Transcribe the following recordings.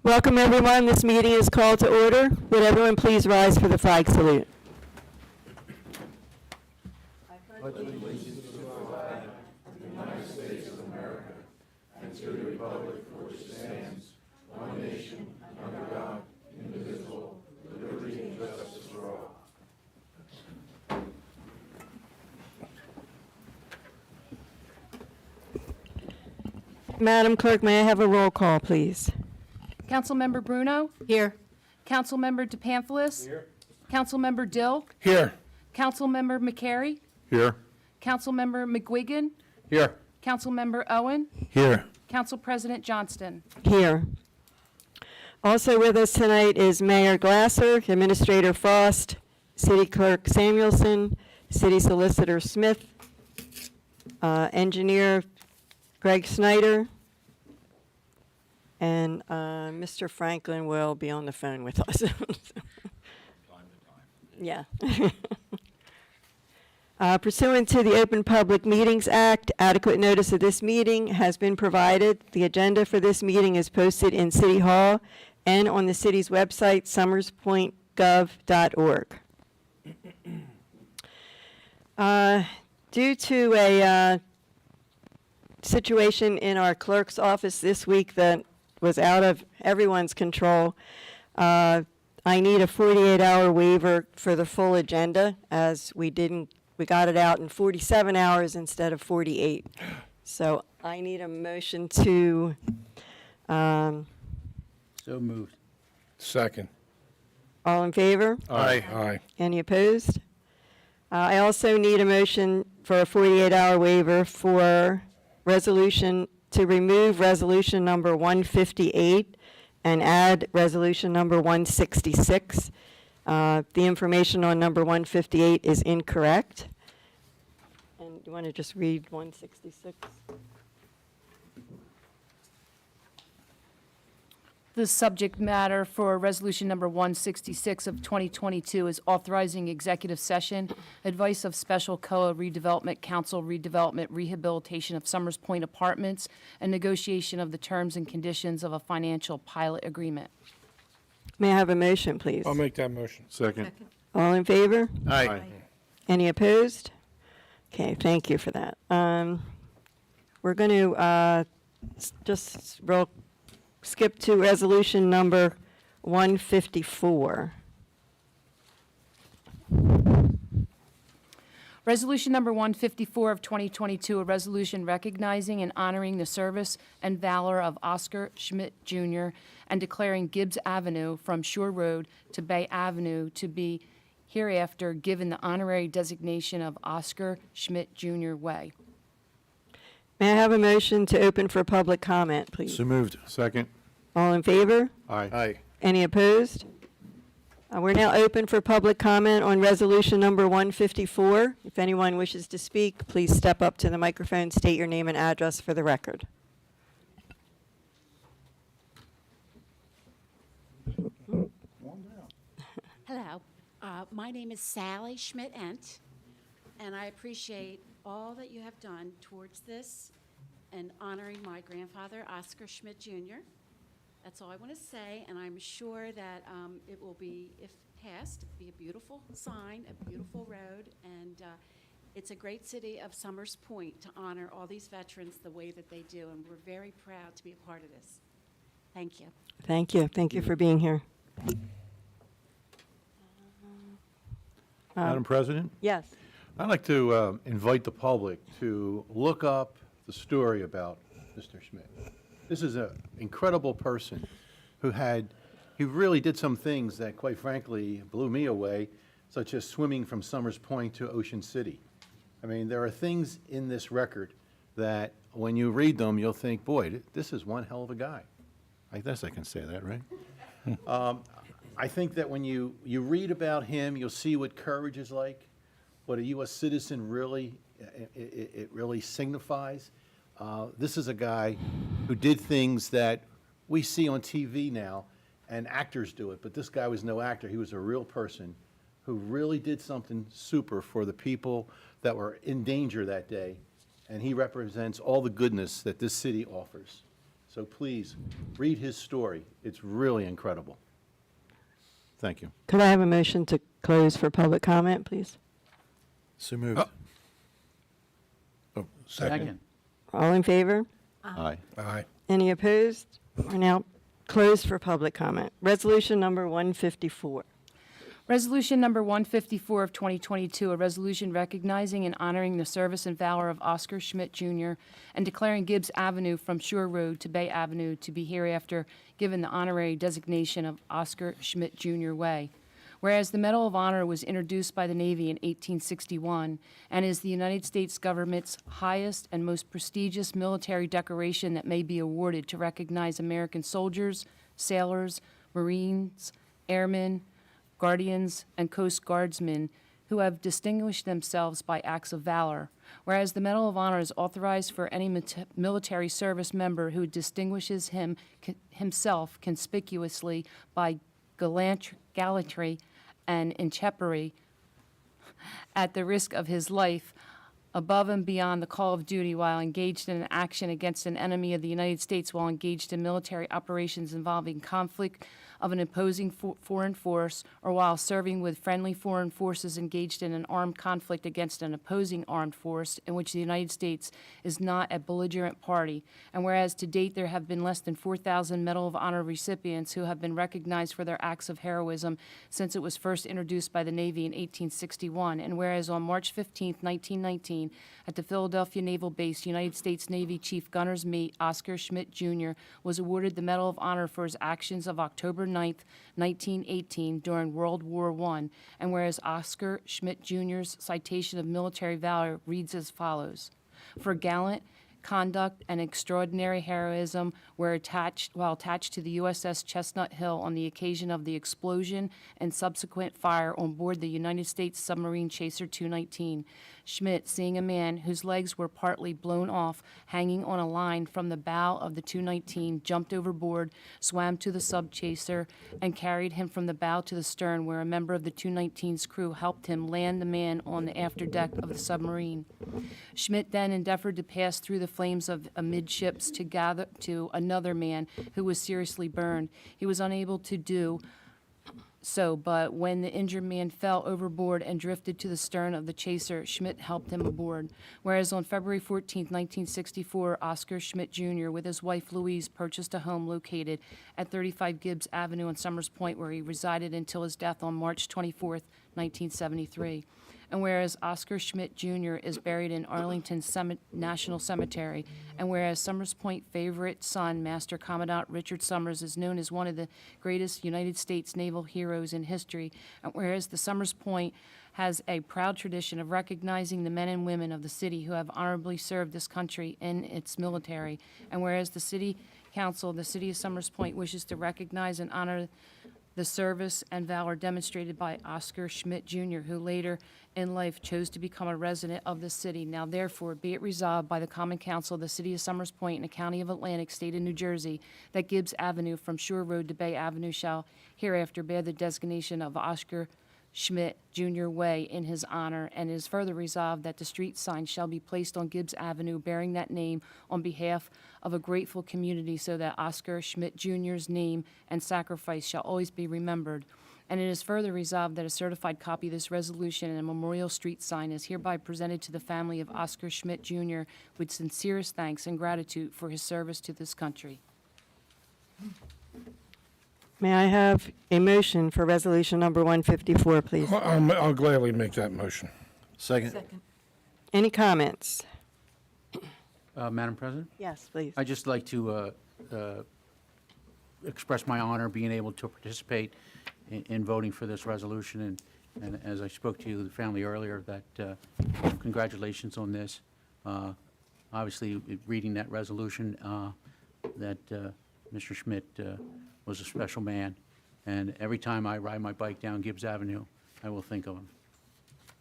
Welcome, everyone. This meeting is called to order. Would everyone please rise for the flag salute? Madam Clerk, may I have a roll call, please? Councilmember Bruno? Here. Councilmember DePamphlis? Here. Councilmember Dill? Here. Councilmember McCary? Here. Councilmember McGuigan? Here. Councilmember Owen? Here. Council President Johnston? Here. Also with us tonight is Mayor Glasser, Administrator Frost, City Clerk Samuelson, City Solicitor Smith, Engineer Greg Snyder, and Mr. Franklin will be on the phone with us. Yeah. Pursuant to the Open Public Meetings Act, adequate notice of this meeting has been provided. The agenda for this meeting is posted in City Hall and on the city's website, summerspointgov.org. Due to a situation in our clerk's office this week that was out of everyone's control, I need a 48-hour waiver for the full agenda, as we got it out in 47 hours instead of 48. So I need a motion to, So moved. Second. all in favor? Aye. Aye. Any opposed? I also need a motion for a 48-hour waiver for resolution, to remove resolution number 158 and add resolution number 166. The information on number 158 is incorrect. And you want to just read 166? The subject matter for Resolution Number 166 of 2022 is authorizing executive session, advice of Special COA Redevelopment Council redevelopment rehabilitation of Summers Point Apartments, and negotiation of the terms and conditions of a financial pilot agreement. May I have a motion, please? I'll make that motion. Second. All in favor? Aye. Any opposed? Okay, thank you for that. We're going to just skip to resolution number 154. Resolution Number 154 of 2022, a resolution recognizing and honoring the service and valor of Oscar Schmidt Jr. and declaring Gibbs Avenue from Shore Road to Bay Avenue to be hereafter given the honorary designation of Oscar Schmidt Jr. Way. May I have a motion to open for public comment, please? So moved. Second. All in favor? Aye. Aye. Any opposed? We're now open for public comment on resolution number 154. If anyone wishes to speak, please step up to the microphone, state your name and address for the record. Hello, my name is Sally Schmidt-Ent, and I appreciate all that you have done towards this and honoring my grandfather, Oscar Schmidt Jr. That's all I want to say, and I'm sure that it will be, if passed, be a beautiful sign, a beautiful road, and it's a great city of Summers Point to honor all these veterans the way that they do, and we're very proud to be a part of this. Thank you. Thank you. Thank you for being here. Madam President, Yes. I'd like to invite the public to look up the story about Mr. Schmidt. This is an incredible person he really did some things that, quite frankly, blew me away, such as swimming from Summers Point to Ocean City. I mean, there are things in this record that when you read them, you'll think, boy, this is one hell of a guy. I guess I can say that, right? I think that when you read about him, you'll see what courage is like, what a U.S. citizen really, it really signifies. This is a guy who did things that we see on TV now, and actors do it, but this guy was no actor. He was a real person who really did something super for the people that were in danger that day, and he represents all the goodness that this city offers. So please, read his story. It's really incredible. Thank you. Could I have a motion to close for public comment, please? So moved. Oh, second. Second. All in favor? Aye. Aye. Any opposed? We're now closed for public comment. Resolution number 154. Resolution number 154 of 2022, a resolution recognizing and honoring the service and valor of Oscar Schmidt Jr. and declaring Gibbs Avenue from Shore Road to Bay Avenue to be hereafter given the honorary designation of Oscar Schmidt Jr. Way. Whereas the Medal of Honor was introduced by the Navy in 1861 and is the United States government's highest and most prestigious military decoration that may be awarded to recognize American soldiers, sailors, Marines, airmen, guardians, and Coast Guardsmen who have distinguished themselves by acts of valor. Whereas the Medal of Honor is authorized for any military service member who distinguishes himself conspicuously by gallantry and intrepidity at the risk of his life above and beyond the call of duty while engaged in an action against an enemy of the United States, while engaged in military operations involving conflict of an opposing foreign force, or while serving with friendly foreign forces engaged in an armed conflict against an opposing armed force in which the United States is not a belligerent party. And whereas to date there have been less than 4,000 Medal of Honor recipients who have been recognized for their acts of heroism since it was first introduced by the Navy in 1861, and whereas on March 15, 1919, at the Philadelphia Naval Base, United States Navy Chief Gunner's Mate Oscar Schmidt Jr. was awarded the Medal of Honor for his actions of October 9, 1918 during World War I, and whereas Oscar Schmidt Jr.'s citation of military valor reads as follows: for gallant conduct and extraordinary heroism while attached to the USS Chestnut Hill on the occasion of the explosion and subsequent fire on board the United States submarine chaser 219. Schmidt, seeing a man whose legs were partly blown off hanging on a line from the bow of the 219, jumped overboard, swam to the sub-chaser, and carried him from the bow to the stern, where a member of the 219's crew helped him land the man on the afterdeck of the submarine. Schmidt then endeavored to pass through the flames of amidships to gather to another man who was seriously burned. He was unable to do so, but when the injured man fell overboard and drifted to the stern of the chaser, Schmidt helped him aboard. Whereas on February 14, 1964, Oscar Schmidt Jr. with his wife Louise purchased a home located at 35 Gibbs Avenue in Summers Point, where he resided until his death on March 24, 1973. And whereas Oscar Schmidt Jr. is buried in Arlington National Cemetery, and whereas Summers Point favorite son, Master Commandant Richard Summers, is known as one of the greatest United States naval heroes in history, and whereas the Summers Point has a proud tradition of recognizing the men and women of the city who have honorably served this country in its military, and whereas the City Council of the City of Summers Point wishes to recognize and honor the service and valor demonstrated by Oscar Schmidt Jr., who later in life chose to become a resident of the city. Now therefore, be it resolved by the Common Council of the City of Summers Point and the County of Atlantic, State of New Jersey, that Gibbs Avenue from Shore Road to Bay Avenue shall hereafter bear the designation of Oscar Schmidt Jr. Way in his honor, and it is further resolved that the street sign shall be placed on Gibbs Avenue bearing that name on behalf of a grateful community, so that Oscar Schmidt Jr.'s name and sacrifice shall always be remembered. And it is further resolved that a certified copy of this resolution and a memorial street sign is hereby presented to the family of Oscar Schmidt Jr. with sincerest thanks and gratitude for his service to this country. May I have a motion for resolution number 154, please? I'll gladly make that motion. Second. Any comments? Madam President, Yes, please. I'd just like to express my honor being able to participate in voting for this resolution. And as I spoke to the family earlier, that congratulations on this. Obviously, reading that resolution, that Mr. Schmidt was a special man. And every time I ride my bike down Gibbs Avenue, I will think of him.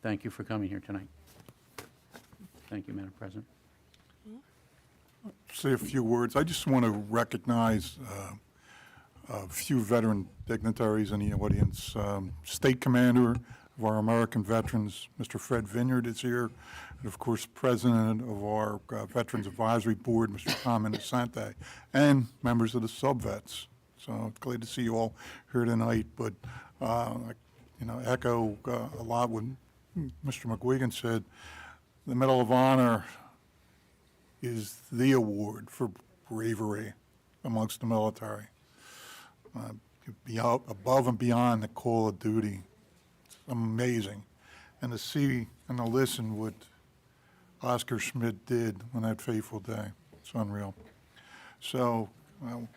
Thank you for coming here tonight. Thank you, Madam President. Say a few words. I just want to recognize a few veteran dignitaries in the audience. State Commander of our American veterans, Mr. Fred Vineyard is here, and of course, President of our Veterans Advisory Board, Mr. Tom Innocente, and members of the sub-vets. So glad to see you all here tonight, but, echo a lot what Mr. McGuigan said. The Medal of Honor is the award for bravery amongst the military. Be out above and beyond the call of duty. It's amazing. And to see and to listen what Oscar Schmidt did on that fateful day, it's unreal. So, on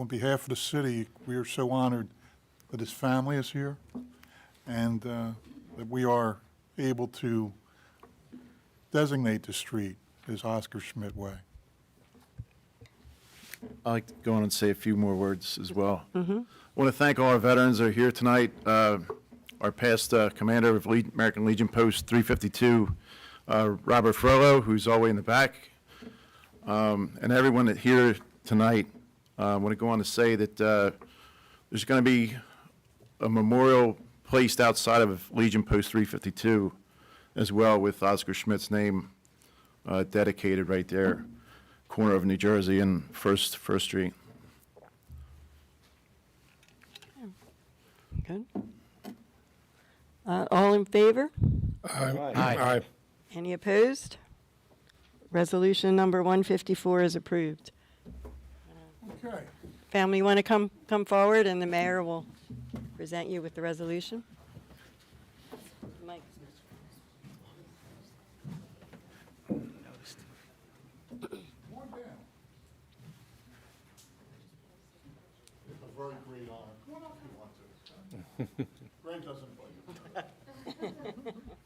behalf of the city, we are so honored that his family is here and that we are able to designate the street as Oscar Schmidt Way. I'd like to go on and say a few more words as well. I want to thank all our veterans that are here tonight. Our past commander of American Legion Post 352, Robert Frollo, who's all the way in the back, and everyone that here tonight. I want to go on to say that there's going to be a memorial placed outside of Legion Post 352 as well, with Oscar Schmidt's name dedicated right there, corner of New Jersey and First Street. Good. All in favor? Aye. Any opposed? Resolution number 154 is approved. Okay. Family, you want to come forward, and the mayor will present you with the resolution? Mike. Come on down. It's a very great honor. Come on up if you want to. Greg doesn't bite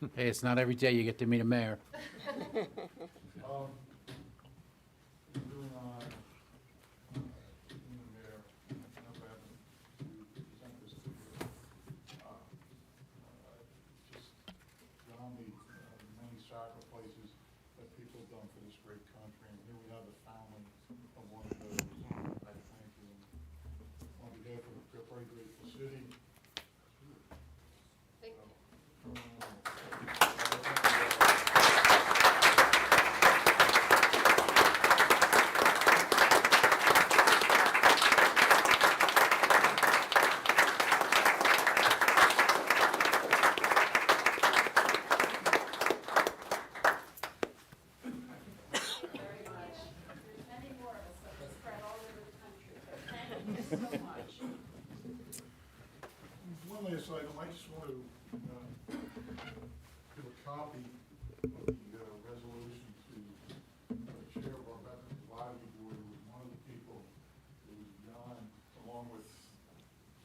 you. Hey, it's not every day you get to meet a mayor. Really honor, being the mayor, of Evans, to present this to you. Just beyond the many sacrifices that people have done for this great country, and here we have the family of one of those. I thank you. On behalf of the very grateful city. One last item, I just want to give a copy of the resolution to the chair of our Veterans Advisory Board, who was one of the people who was beyond, along with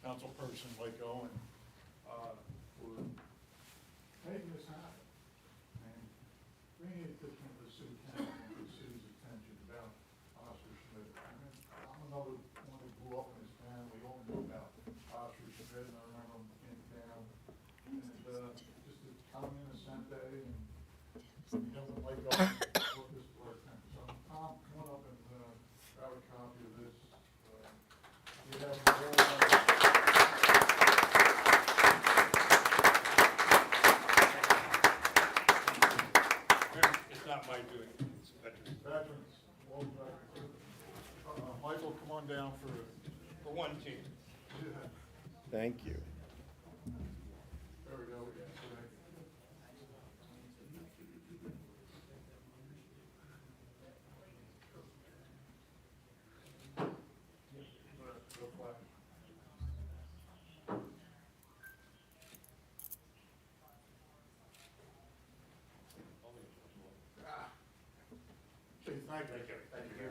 councilperson Mike Owen, for making this happen and bringing it to the city council and to the city's attention about Oscar Schmidt. I mean, I'm another one who grew up in his family. We all knew about Oscar Schmidt, and I remember him in town. And just to come in a Sunday and he doesn't like us, look this for attention. So Tom, come on up and grab a copy of this. We have the whole, It's not my doing, it's veterans. veterans, all veterans. Michael, come on down For one team. Thank you. there we go. Thank you. Thank you.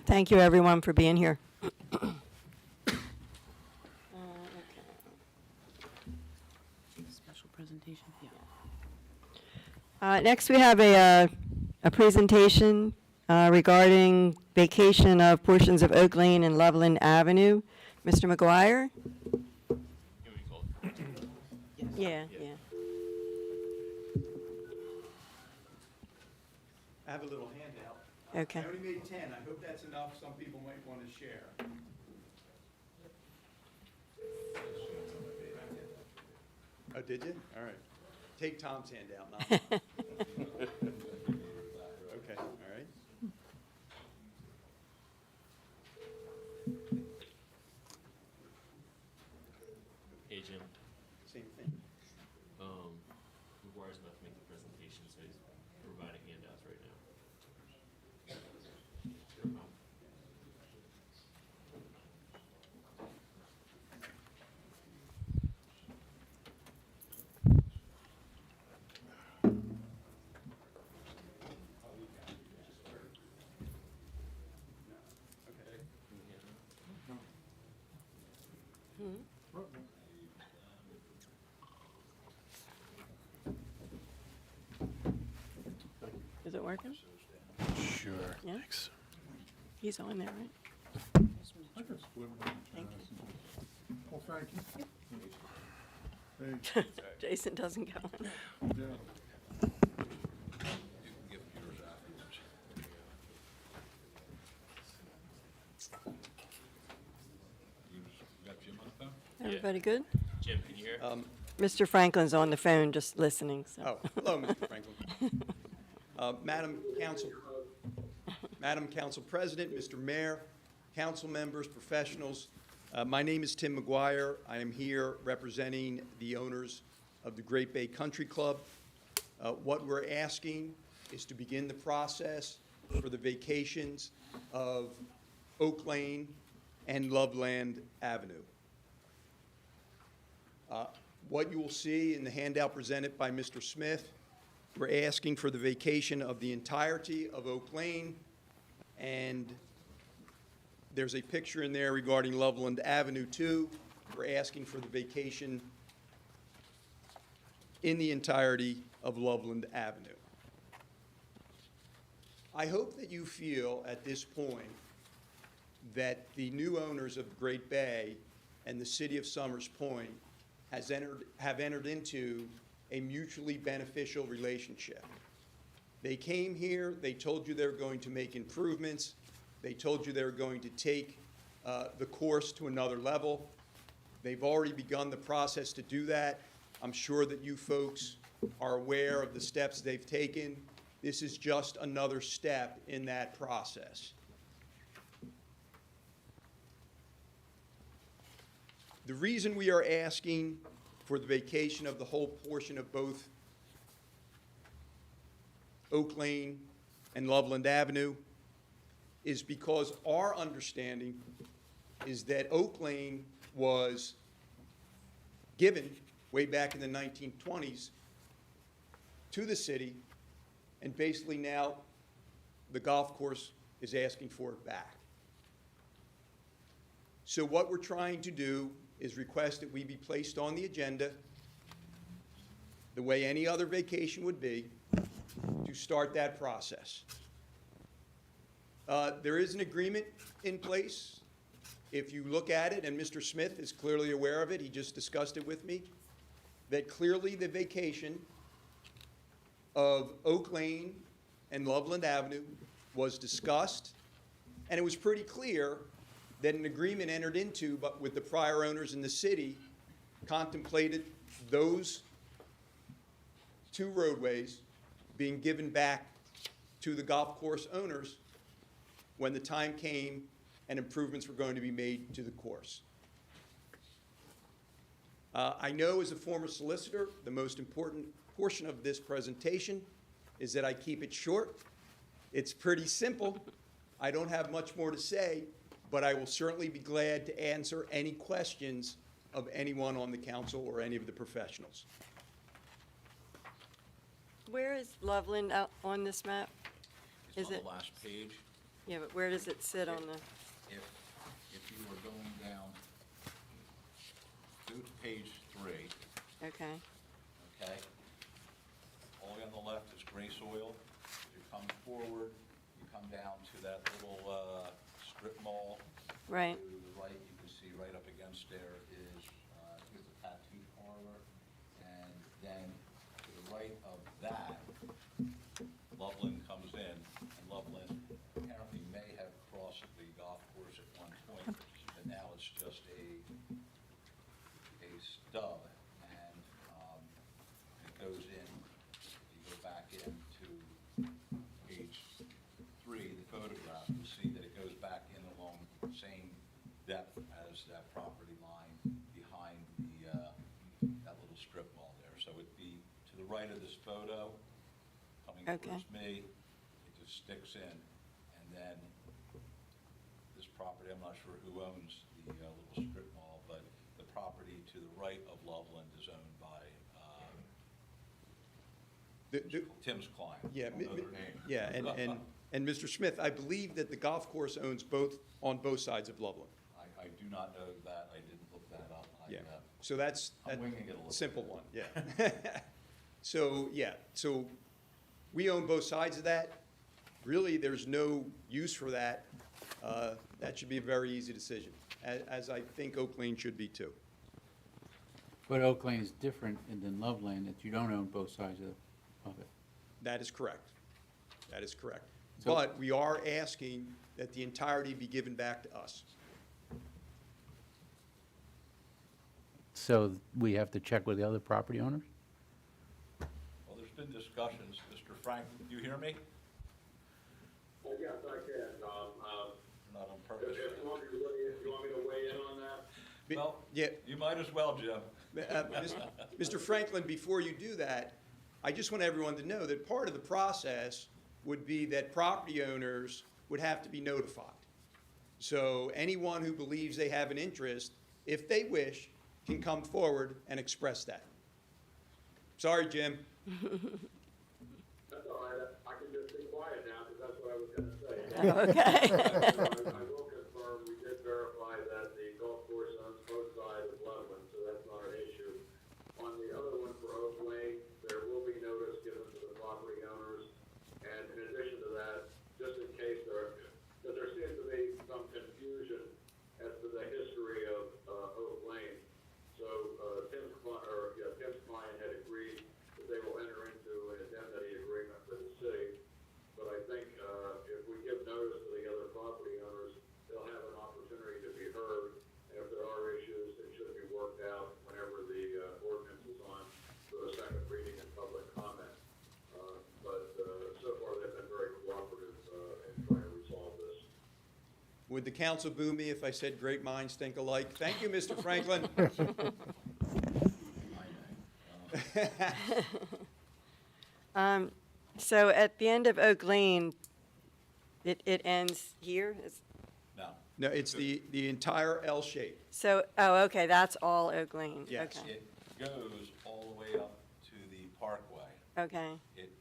Thank you, everyone, for being here. Special presentation, yeah. Next, we have a presentation regarding vacation of portions of Oak Lane and Loveland Avenue. Mr. McGuire? Yeah, yeah. I have a little handout. Okay. I only made 10. I hope that's enough. Some people might want to share. Oh, did you? All right. Take Tom's handout, not mine. Okay, all right. Hey, Jim. Same thing. McGuire's about to make the presentation, so he's providing handouts right now. Is it working? Sure. Yeah. Thanks. He's on there, right? I can split one. Thank Well, thank you. Hey, Jason doesn't go on. yeah. Everybody good? Jim, can you hear? Mr. Franklin's on the phone, just listening, so. Oh, hello, Mr. Franklin. Madam Council President, Mr. Mayor, council members, professionals, my name is Tim McGuire. I am here representing the owners of the Great Bay Country Club. What we're asking is to begin the process for the vacations of Oak Lane and Loveland Avenue. What you will see in the handout presented by Mr. Smith, we're asking for the vacation of the entirety of Oak Lane, and there's a picture in there regarding Loveland Avenue too. We're asking for the vacation in the entirety of Loveland Avenue. I hope that you feel at this point that the new owners of the Great Bay and the city of Summers Point have entered into a mutually beneficial relationship. They came here, they told you they were going to make improvements, they told you they were going to take the course to another level. They've already begun the process to do that. I'm sure that you folks are aware of the steps they've taken. This is just another step in that process. The reason we are asking for the vacation of the whole portion of both Oak Lane and Loveland Avenue is because our understanding is that Oak Lane was given way back in the 1920s to the city, and basically now the golf course is asking for it back. So what we're trying to do is request that we be placed on the agenda the way any other vacation would be to start that process. There is an agreement in place. If you look at it, and Mr. Smith is clearly aware of it, he just discussed it with me, that clearly the vacation of Oak Lane and Loveland Avenue was discussed, and it was pretty clear that an agreement entered into but with the prior owners in the city contemplated those two roadways being given back to the golf course owners when the time came and improvements were going to be made to the course. I know as a former solicitor, the most important portion of this presentation is that I keep it short. It's pretty simple. I don't have much more to say, but I will certainly be glad to answer any questions of anyone on the council or any of the professionals. Where is Loveland out on this map? Is It's on it? the last page. Yeah, but where does it sit on the, If you were going down, go to page 3, okay, okay? All the way on the left is gray soil. If you come forward, you come down to that little strip mall. right, To the right, you can see right up against there is, here's the tattoo parlor. And then to the right of that, Loveland comes in. now it's just a stub, and it goes in, you go back into page 3, the photograph, you'll see that it goes back in along the same depth as that property line behind that little strip mall there. So it'd be to the right of this photo, coming Okay. towards me, it just sticks in, and then this property, I'm not sure who owns the little strip mall, but the property to the right of Loveland is owned by Tim's client. Yeah, Another name. yeah, and Mr. Smith, I believe that the golf course owns on both sides of Loveland. I do not know that, I didn't look that up. Yeah, so that's I'm a winging it a little simple bit. one, yeah. So, yeah, so we own both sides of that. Really, there's no use for that. That should be a very easy decision, as I think Oak Lane should be too. But Oak Lane is different than Loveland, that you don't own both sides of it. That is correct. That is correct. So- But we are asking that the entirety be given back to us. So we have to check with the other property owners? Well, there's been discussions, Mr. Frank, do you hear me? Yes, I can, Not on purpose. you want me to weigh in on that? Well, Yeah, you might as well, Jim. Mr. Franklin, before you do that, I just want everyone to know that part of the process would be that property owners would have to be notified. So anyone who believes they have an interest, if they wish, can come forward and express that. Sorry, Jim. That's all right, I can just be quiet now, because that's what I was gonna say. Okay. I will confirm, we did verify that the golf course owns both sides of Loveland, so that's not an issue. On the other one for Oak Lane, there will be notice given to the property owners, and in addition to that, just in case because there seems to be some confusion as to the history of Oak Lane. So Tim's client had agreed that they will enter into an indemnity agreement with the city. But I think if we give notice to the other property owners, they'll have an opportunity to be heard. And if there are issues, it should be worked out whenever the ordinance is on for the second reading and public comment. But so far, they've been very cooperative in trying to resolve this. Would the council boo me if I said great minds think alike? Thank you, Mr. Franklin. So at the end of Oak Lane, it ends here? No. No, it's the entire L shape. So, oh, okay, that's all Oak Lane? Yes. Okay. It goes all the way up to the parkway. Okay, It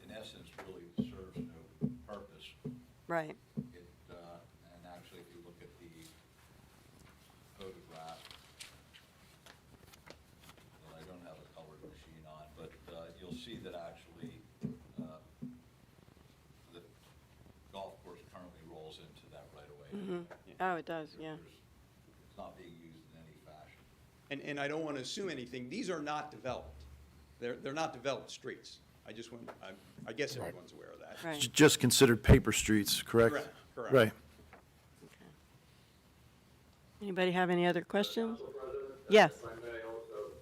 in essence, really serves no purpose. right. And actually, if you look at the photograph, well, I don't have a colored machine on, but you'll see that actually the golf course currently rolls into that right away. Oh, it does, yeah. It's not being used in any fashion. And I don't want to assume anything. These are not developed. They're not developed streets. I guess everyone's aware of that. Right. Just considered paper streets, correct? Correct. Right. Anybody have any other questions? Council President? Yes. If I may also,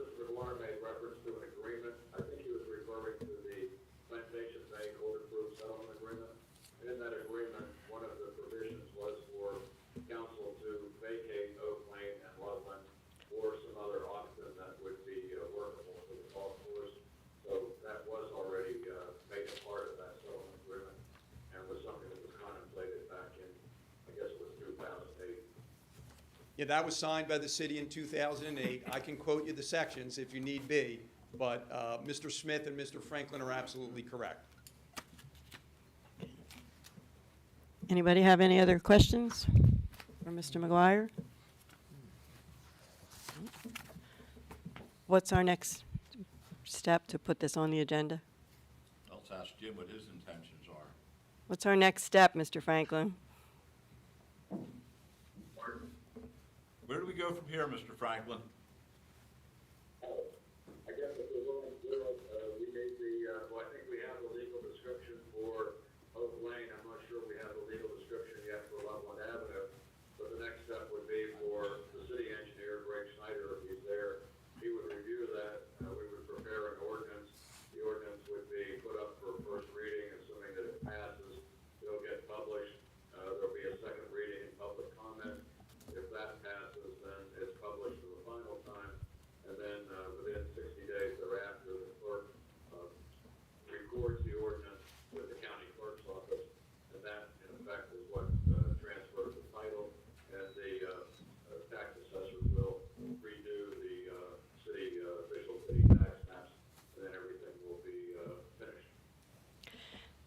Mr. McGuire made reference to an agreement. I think he was referring to the Plantation Bay Court Approved Settlement Agreement. And in that agreement, one of the provisions was for council to vacate Oak Lane and Loveland or some other option that would be workable for the golf course. So that was already made a part of that settlement agreement and was something that was contemplated back in, I guess it was 2008. Yeah, that was signed by the city in 2008. I can quote you the sections if you need be, but Mr. Smith and Mr. Franklin are absolutely correct. Anybody have any other questions for Mr. McGuire? What's our next step to put this on the agenda? Let's ask Jim what his intentions are. What's our next step, Mr. Franklin? Where do we go from here, Mr. Franklin? I guess if we're willing to do it, we made well, I think we have the legal description for Oak Lane. I'm not sure we have the legal description yet for Loveland Avenue.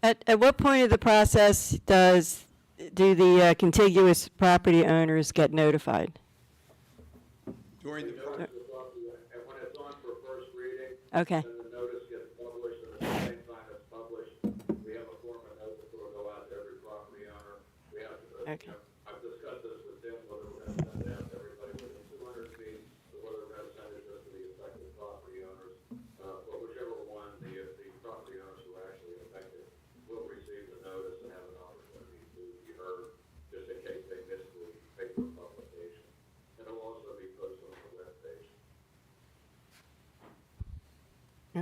At what point of the process do the contiguous property owners get notified? During the, And when it's on for first reading, Okay, then the notice gets published, and at the same time it's published, we have a form of notice that will go out to every property owner. We have to, Okay. I've discussed this with Tim, whether we're going to send it out to everybody within 200 feet, or whether we're going to send it just to the affected property owners. But whichever one, the property owners who are actually affected will receive the notice and have an opportunity to be heard, just in case they missed the paper publication. And it'll also be posted on the webpage.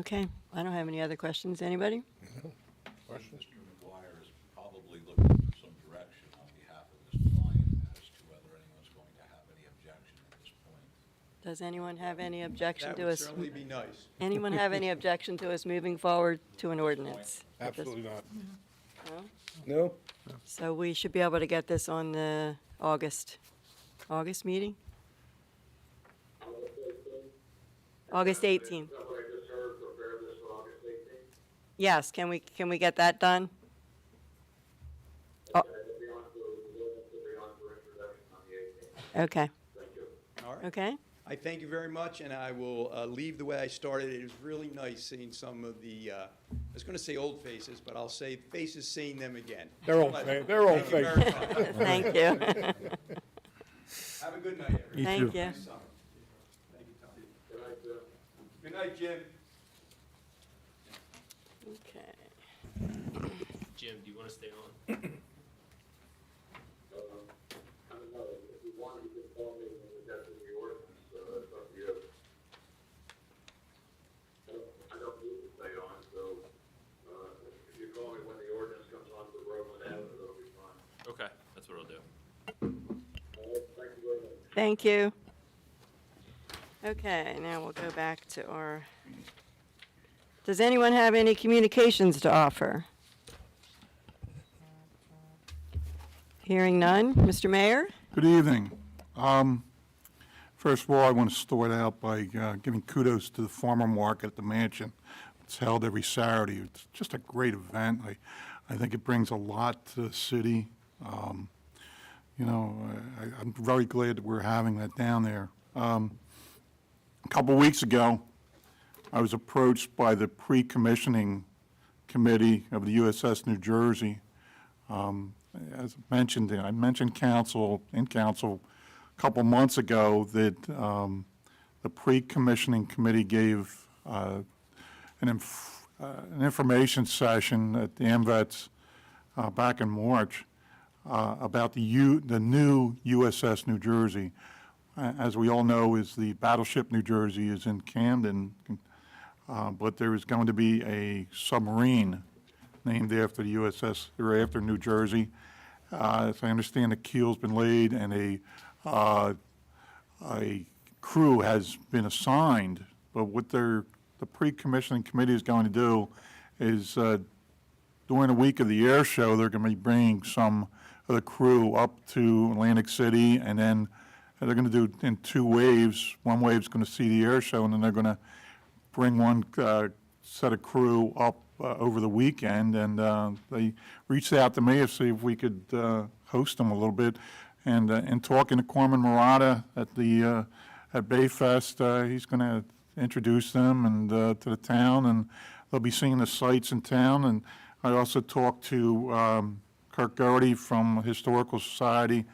okay. I don't have any other questions. Anybody? Questions? Mr. McGuire is probably looking for some direction on behalf of this client as to whether anyone's going to have any objection at this point. Does anyone have any objection that to would us? certainly be nice. Anyone have any objection to us moving forward to an ordinance? at this- Absolutely not. No? No? So we should be able to get this on the August meeting? August 18th. Is that what I just heard, prepare this for August 18th? Yes, can we get that done? Oh, It'll be on for introduction on the 18th. okay, Thank you. All right. okay. I thank you very much, and I will leave the way I started. It was really nice seeing some of the, I was going to say old faces, but I'll say faces, seeing them again. They're old Pleasure. they're old Thank you very faces. much. Thank you. Have a good night, everybody. Thank you. Nice summer. Thank you, Tom. Good night, Jim. Good night, Jim. Okay. Jim, do you want to stay on? I don't know, if you want, you can call me when we get to the ordinance, it's up to you. I don't need to stay on, so, if you call me when the ordinance comes on for Groveland Avenue, it'll be fine. Okay, that's what I'll do. All right, thank you very much. Thank you. Okay, now we'll go back to our, does anyone have any communications to offer? Hearing none. Mr. Mayor? Good evening. First of all, I want to start out by giving kudos to the farmer market at the mansion. It's held every Saturday. It's just a great event. I think it brings a lot to the city. I'm very glad that we're having that down there. A couple of weeks ago, I was approached by the pre-commissioning committee of the USS New Jersey. As mentioned, I mentioned council a couple months ago that the pre-commissioning committee gave an information session at the MVETS back in March about the new USS New Jersey. As we all know, is the battleship New Jersey is in Camden, but there is going to be a submarine named after the USS, or after New Jersey. As I understand, the keel's been laid and a crew has been assigned. But what the pre-commissioning committee is going to do is during the week of the air show, they're going to be bringing some of the crew up to Atlantic City, and then they're going to do it in two waves. One wave's going to see the air show, and then they're going to bring one set of crew up over the weekend, and they reached out to me to see if we could host them a little bit. And in talking to Corman Murata at Bayfest, he's going to introduce them and to the town, and they'll be seeing the sights in town. And I also talked to Kirk Doherty from Historical Society,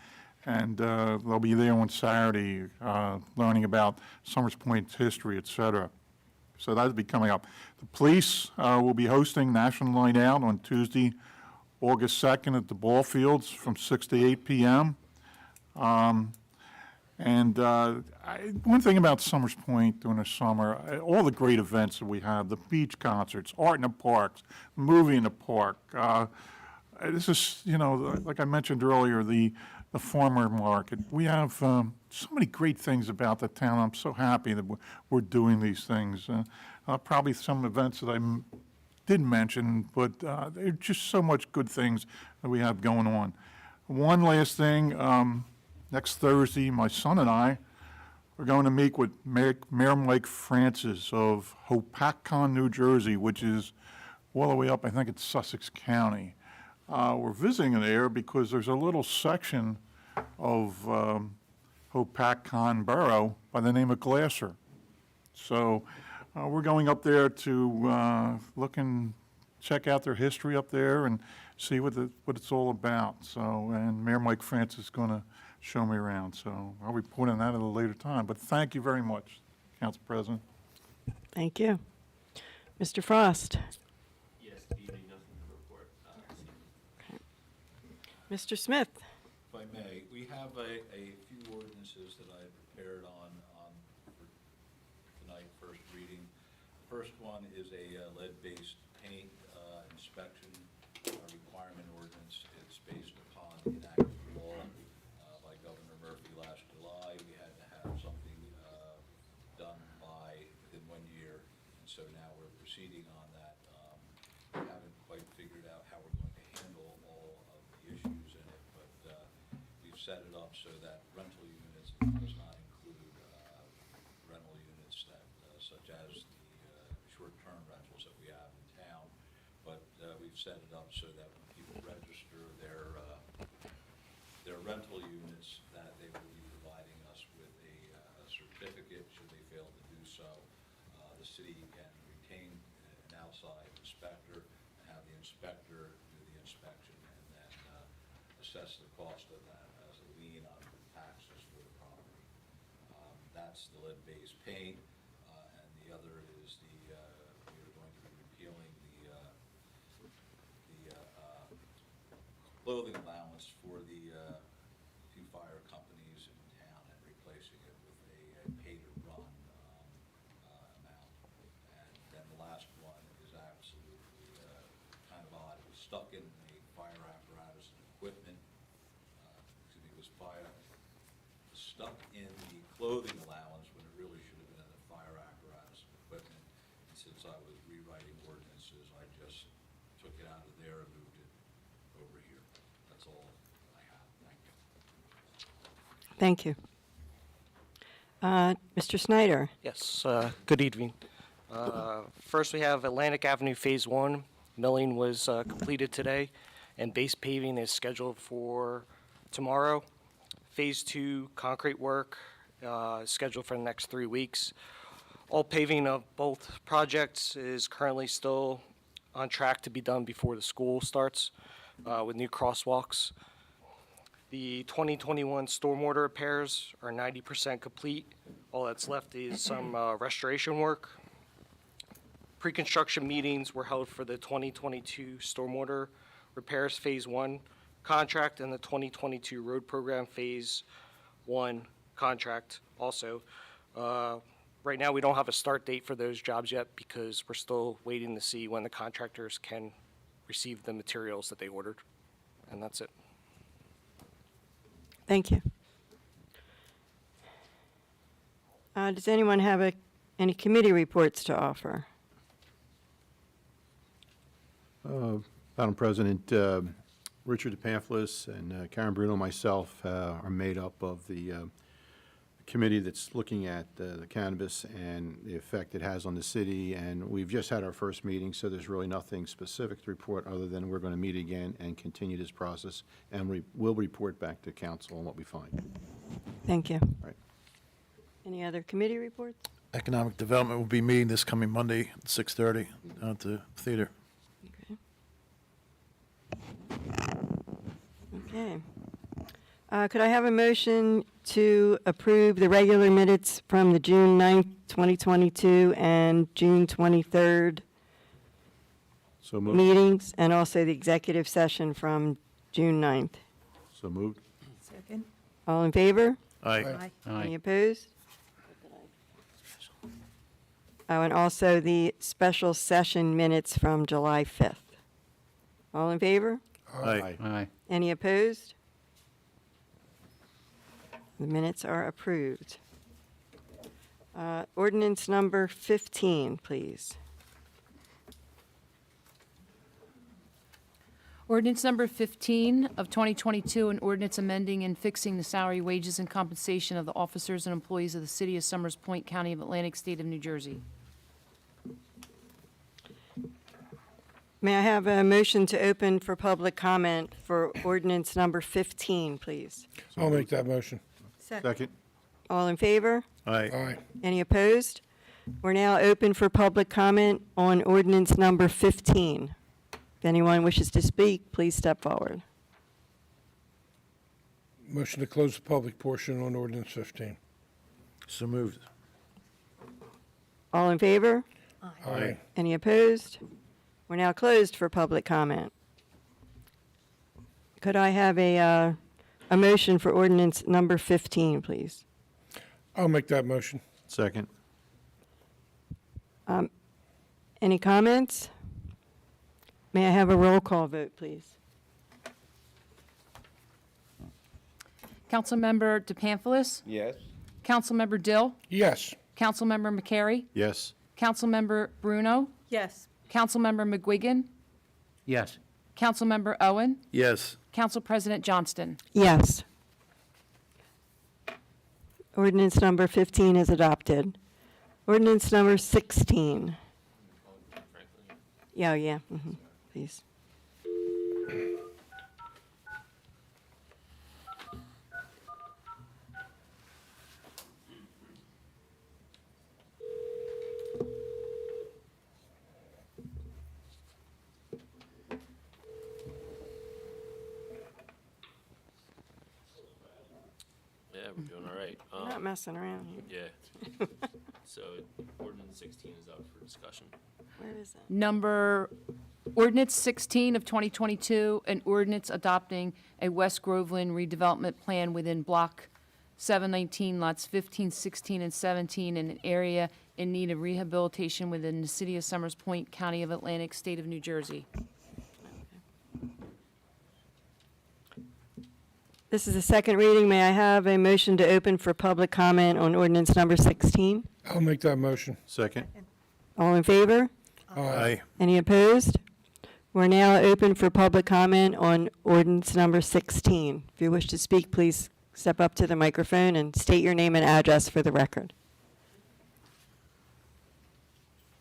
and they'll be there on Saturday learning about Summers Point's history, et cetera. So that'll be coming up. The police will be hosting National Night Out on Tuesday, August 2nd at the ball fields from 6 to 8 p.m. One thing about Summers Point during the summer, all the great events that we have, the beach concerts, art in the parks, movie in the park. This is, like I mentioned earlier, the farmer market. We have so many great things about the town. I'm so happy that we're doing these things. Probably some events that I didn't mention, but there are just so much good things that we have going on. One last thing, next Thursday, my son and I are going to meet with Mayor Mike Francis of Hopatcon, New Jersey, which is all the way up, I think it's Sussex County. We're visiting there because there's a little section of Hopatcong Borough by the name of Glasser. So we're going up there to look and check out their history up there and see what it's all about. So, and Mayor Mike France is going to show me around. So I'll report on that at a later time. But thank you very much, Council President. Thank you. Mr. Frost? Yes, evening, nothing to report. Mr. Smith? If I may, we have a few ordinances that I prepared on for tonight, first reading. The first one is a lead-based paint inspection requirement ordinance. It's based upon the enacted law by Governor Murphy last July. We had to have something done by within 1 year, and so now we're proceeding on that. We haven't quite figured out how we're going to handle all of the issues in it, but we've set it up so that rental units does not include rental units that, such as the short-term rentals that we have in town, but we've set it up so that when people register their rental units, that they will be providing us with a certificate should they fail to do so. The city can retain an outside inspector and have the inspector do the inspection and then assess the cost of that as a lien on taxes for the property. That's the lead-based paint, and the other is we are going to be repealing the clothing allowance for the few fire companies in town and replacing it with a pay-to-run amount. And then the last one is absolutely kind of odd. It was stuck in the fire apparatus and equipment. It was stuck in the clothing allowance when it really should have been in the fire apparatus and equipment. And since I was rewriting ordinances, I just took it out of there and moved it over here. That's all I have. Thank you. Thank you. Mr. Snyder? Yes, good evening. First, we have Atlantic Avenue Phase 1. Milling was completed today, and base paving is scheduled for tomorrow. Phase 2 concrete work is scheduled for the next 3 weeks. All paving of both projects is currently still on track to be done before the school starts with new crosswalks. The 2021 stormwater repairs are 90% complete. All that's left is some restoration work. Pre-construction meetings were held for the 2022 stormwater repairs Phase 1 contract and the 2022 road program Phase 1 contract also. Right now, we don't have a start date for those jobs yet because we're still waiting to see when the contractors can receive the materials that they ordered. And that's it. Thank you. Does anyone have any committee reports to offer? Madam President, Richard DePamphlis and Karen Bruno and myself are made up of the committee that's looking at the cannabis and the effect it has on the city, and we've just had our first meeting, so there's really nothing specific to report other than we're going to meet again and continue this process, and we will report back to council on what we find. Thank you. Right. Any other committee reports? Economic Development will be meeting this coming Monday at 6:30 down at the theater. Okay. Could I have a motion to approve the regular minutes from the June 9th, 2022 and June 23rd So moved. meetings, and also the executive session from June 9th? So moved. Second. All in favor? Aye. Any opposed? Oh, and also the special session minutes from July 5th. All in favor? Aye. Aye. Any opposed? The minutes are approved. Ordinance number 15, please. Ordinance number 15 of 2022, an ordinance amending and fixing the salary, wages, and compensation of the officers and employees of the City of Summers Point, County of Atlantic, State of New Jersey. May I have a motion to open for public comment for ordinance number 15, please? I'll make that motion. Second? All in favor? Aye. Aye. Any opposed? We're now open for public comment on ordinance number 15. If anyone wishes to speak, please step forward. Motion to close the public portion on ordinance 15. So moved. All in favor? Aye. Any opposed? We're now closed for public comment. Could I have a motion for ordinance number 15, please? I'll make that motion. Second? Any comments? May I have a roll call vote, please? Councilmember DePamphlis? Yes. Councilmember Dill? Yes. Councilmember McCary? Yes. Councilmember Bruno? Yes. Councilmember McGuigan? Yes. Councilmember Owen? Yes. Council President Johnston? Yes. Ordinance number 15 is adopted. Ordinance number 16. Yeah, please. Yeah, we're doing all right. We're not messing around here. Yeah. So ordinance 16 is up for discussion. Where is it? Number, ordinance 16 of 2022, an ordinance adopting a West Groveland redevelopment plan within Block 719, lots 15, 16, and 17, in an area in need of rehabilitation within the city of Summers Point, County of Atlantic, State of New Jersey. This is the second reading. May I have a motion to open for public comment on ordinance number 16? I'll make that motion. Second? All in favor? Aye. Any opposed? We're now open for public comment on ordinance number 16. If you wish to speak, please step up to the microphone and state your name and address for the record.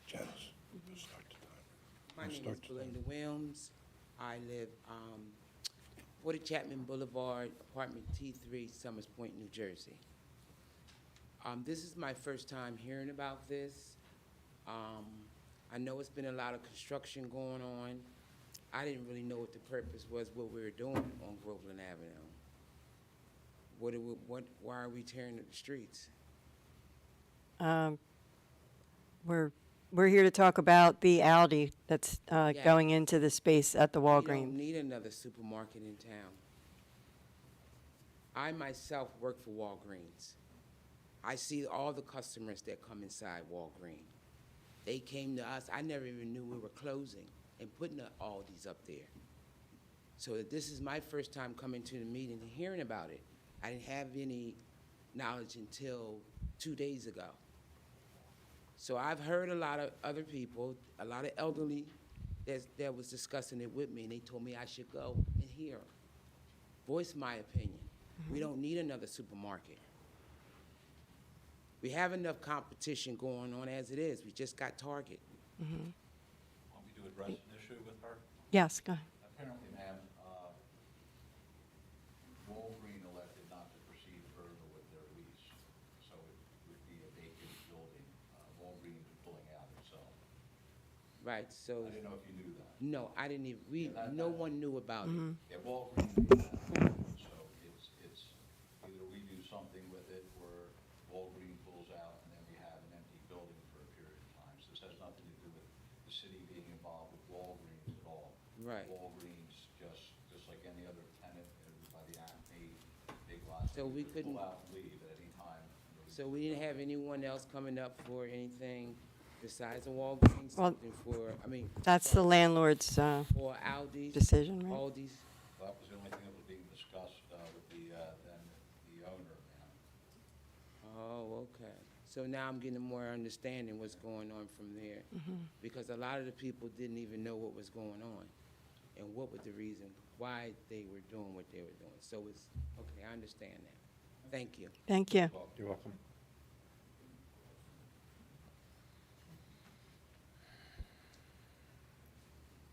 Janice. My name is Belinda Williams. I live 40 Chapman Boulevard, apartment T3, Summers Point, New Jersey. This is my first time hearing about this. I know it's been a lot of construction going on. I didn't really know what the purpose was, what we were doing on Groveland Avenue. Why are we tearing up the streets? We're here to talk about the Aldi that's Yeah. going into the space at the We don't Walgreens. need another supermarket in town. I myself work for Walgreens. I see all the customers that come inside Walgreens. They came to us, I never even knew we were closing and putting the Aldi's up there. So this is my first time coming to the meeting and hearing about it. I didn't have any knowledge until 2 days ago. So I've heard a lot of other people, a lot of elderly that was discussing it with me, and they told me I should go and hear 'em. Voice my opinion. We don't need another supermarket. We have enough competition going on as it is. We just got Target. Want me to address an issue with her? Yes, go ahead. Apparently, ma'am, Walgreen elected not to proceed further with their lease, so it would be a vacant building. Walgreen is pulling out itself. Right, so, I didn't know if you knew that. no, I didn't even, no one knew about it. Yeah, Walgreens, so it's either we do something with it or Walgreens pulls out and then we have an empty building for a period of time. So this has nothing to do with the city being involved with Walgreens at all. Right. Walgreens, just like any other tenant by the Acme, Big Lots. So we they could couldn't- pull out and leave at any time. So we didn't have anyone else coming up for anything besides the Walgreens? Well, Something for, I mean, That's the landlord's for Aldi's? decision, right? Aldi's? That was the only thing that was being discussed with the owner, ma'am. Oh, okay. So now I'm getting more understanding what's going on from there. Because a lot of the people didn't even know what was going on and what was the reason why they were doing what they were doing. So it's, okay, I understand now. Thank you. Thank you. You're welcome.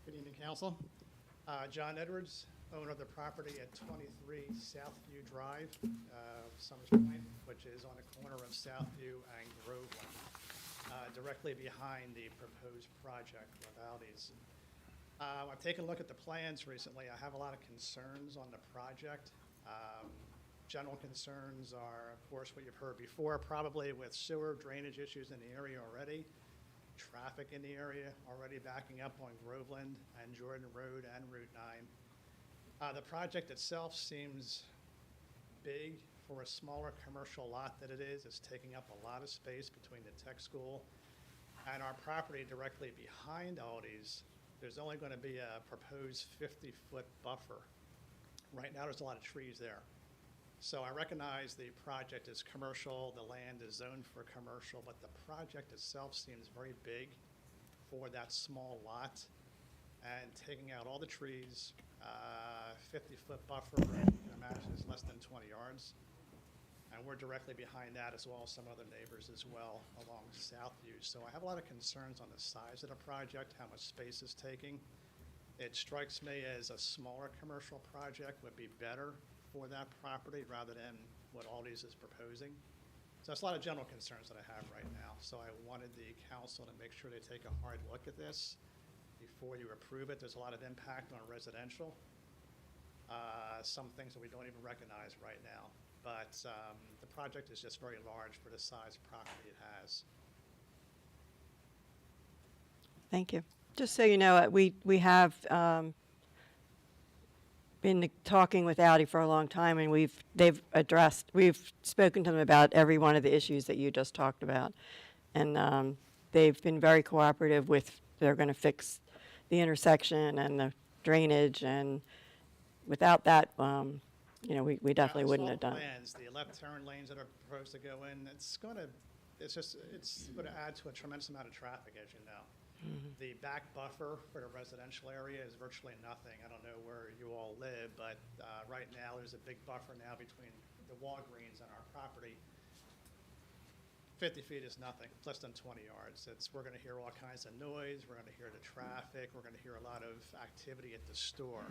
Good Evening, Council. John Edwards, owner of the property at 23 Southview Drive, Summers Point, which is on the corner of Southview and Groveland, directly behind the proposed project with Aldi's. I've taken a look at the plans recently. I have a lot of concerns on the project. General concerns are, of course, what you've heard before, probably with sewer drainage issues in the area already, traffic in the area already backing up on Groveland and Jordan Road and Route 9. The project itself seems big for a smaller commercial lot that it is. It's taking up a lot of space between the tech school and our property directly behind Aldi's. There's only going to be a proposed 50-foot buffer. Right now, there's a lot of trees there. So I recognize the project is commercial, the land is zoned for commercial, but the project itself seems very big for that small lot. And taking out all the trees, 50-foot buffer, I can imagine is less than 20 yards. And we're directly behind that, as well as some other neighbors as well along Southview. So I have a lot of concerns on the size of the project, how much space it's taking. It strikes me as a smaller commercial project would be better for that property rather than what Aldi's is proposing. So that's a lot of general concerns that I have right now. So I wanted the council to make sure they take a hard look at this before you approve it. There's a lot of impact on residential, some things that we don't even recognize right now. But the project is just very large for the size property it has. Thank you. Just so you know, we have been talking with Audi for a long time, and we've spoken to them about every one of the issues that you just talked about. And they've been very cooperative with, they're going to fix the intersection and the drainage, and without that, you know, we definitely wouldn't have done it. Plans, the left turn lanes that are proposed to go in, it's going to add to a tremendous amount of traffic, as you know. The back buffer for the residential area is virtually nothing. I don't know where you all live, but right now there's a big buffer now between the Walgreens and our property. 50 feet is nothing, less than 20 yards. We're going to hear all kinds of noise. We're going to hear the traffic. We're going to hear a lot of activity at the store.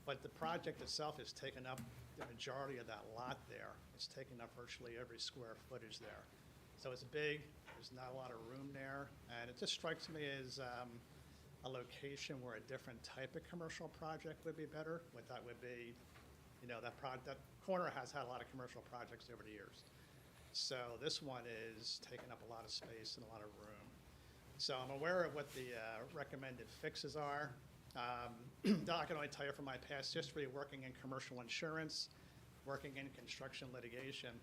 But the project itself has taken up the majority of that lot there. It's taken up virtually every square footage there. So it's big, there's not a lot of room there, and it just strikes me as a location where a different type of commercial project would be better. What that would be, you know, that corner has had a lot of commercial projects over the years. So this one is taking up a lot of space and a lot of room. So I'm aware of what the recommended fixes are. I can only tell you from my past history working in commercial insurance, working in construction litigation,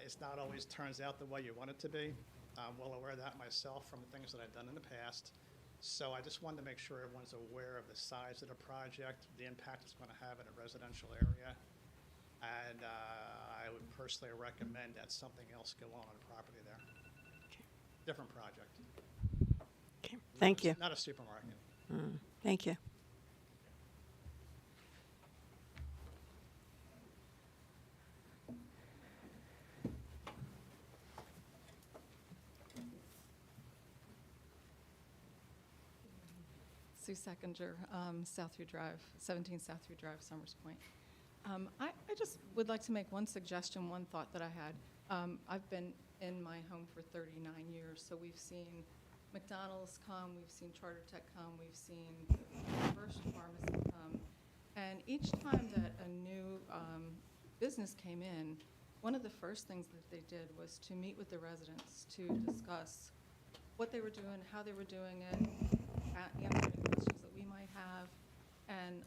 it's not always turns out the way you want it to be. I'm well aware of that myself from things that I've done in the past. So I just wanted to make sure everyone's aware of the size of the project, the impact it's going to have in a residential area. And I would personally recommend that something else go on the property there. Different project. Okay. Thank you. Not a supermarket. Thank you. Sue Seckinger, Southview Drive, 17 Southview Drive, Summers Point. I just would like to make one suggestion, one thought that I had. I've been in my home for 39 years, so we've seen McDonald's come, we've seen Charter Tech come, we've seen First Pharmacy come. And each time that a new business came in, one of the first things that they did was to meet with the residents to discuss what they were doing, how they were doing it, answer any questions that we might have. And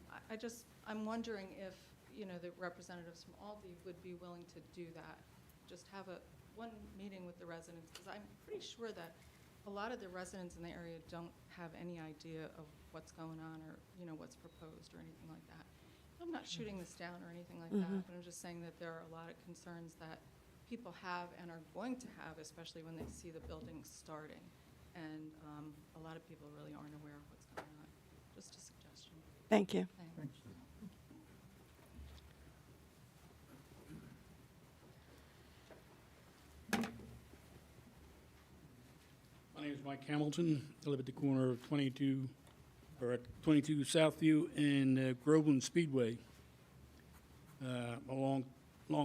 I'm wondering if, you know, the representatives from Aldi would be willing to do that. Just have one meeting with the residents, because I'm pretty sure that a lot of the residents in the area don't have any idea of what's going on or, you know, what's proposed or anything like that. I'm not shooting this down or anything like that, but I'm just saying that there are a lot of concerns that people have and are going to have, especially when they see the building starting. And a lot of people really aren't aware of what's going on. Just a suggestion. Thank you. Thanks. My name is Mike Hamilton. I live at the corner of 22 or at 22 Southview and Groveland Speedway. A long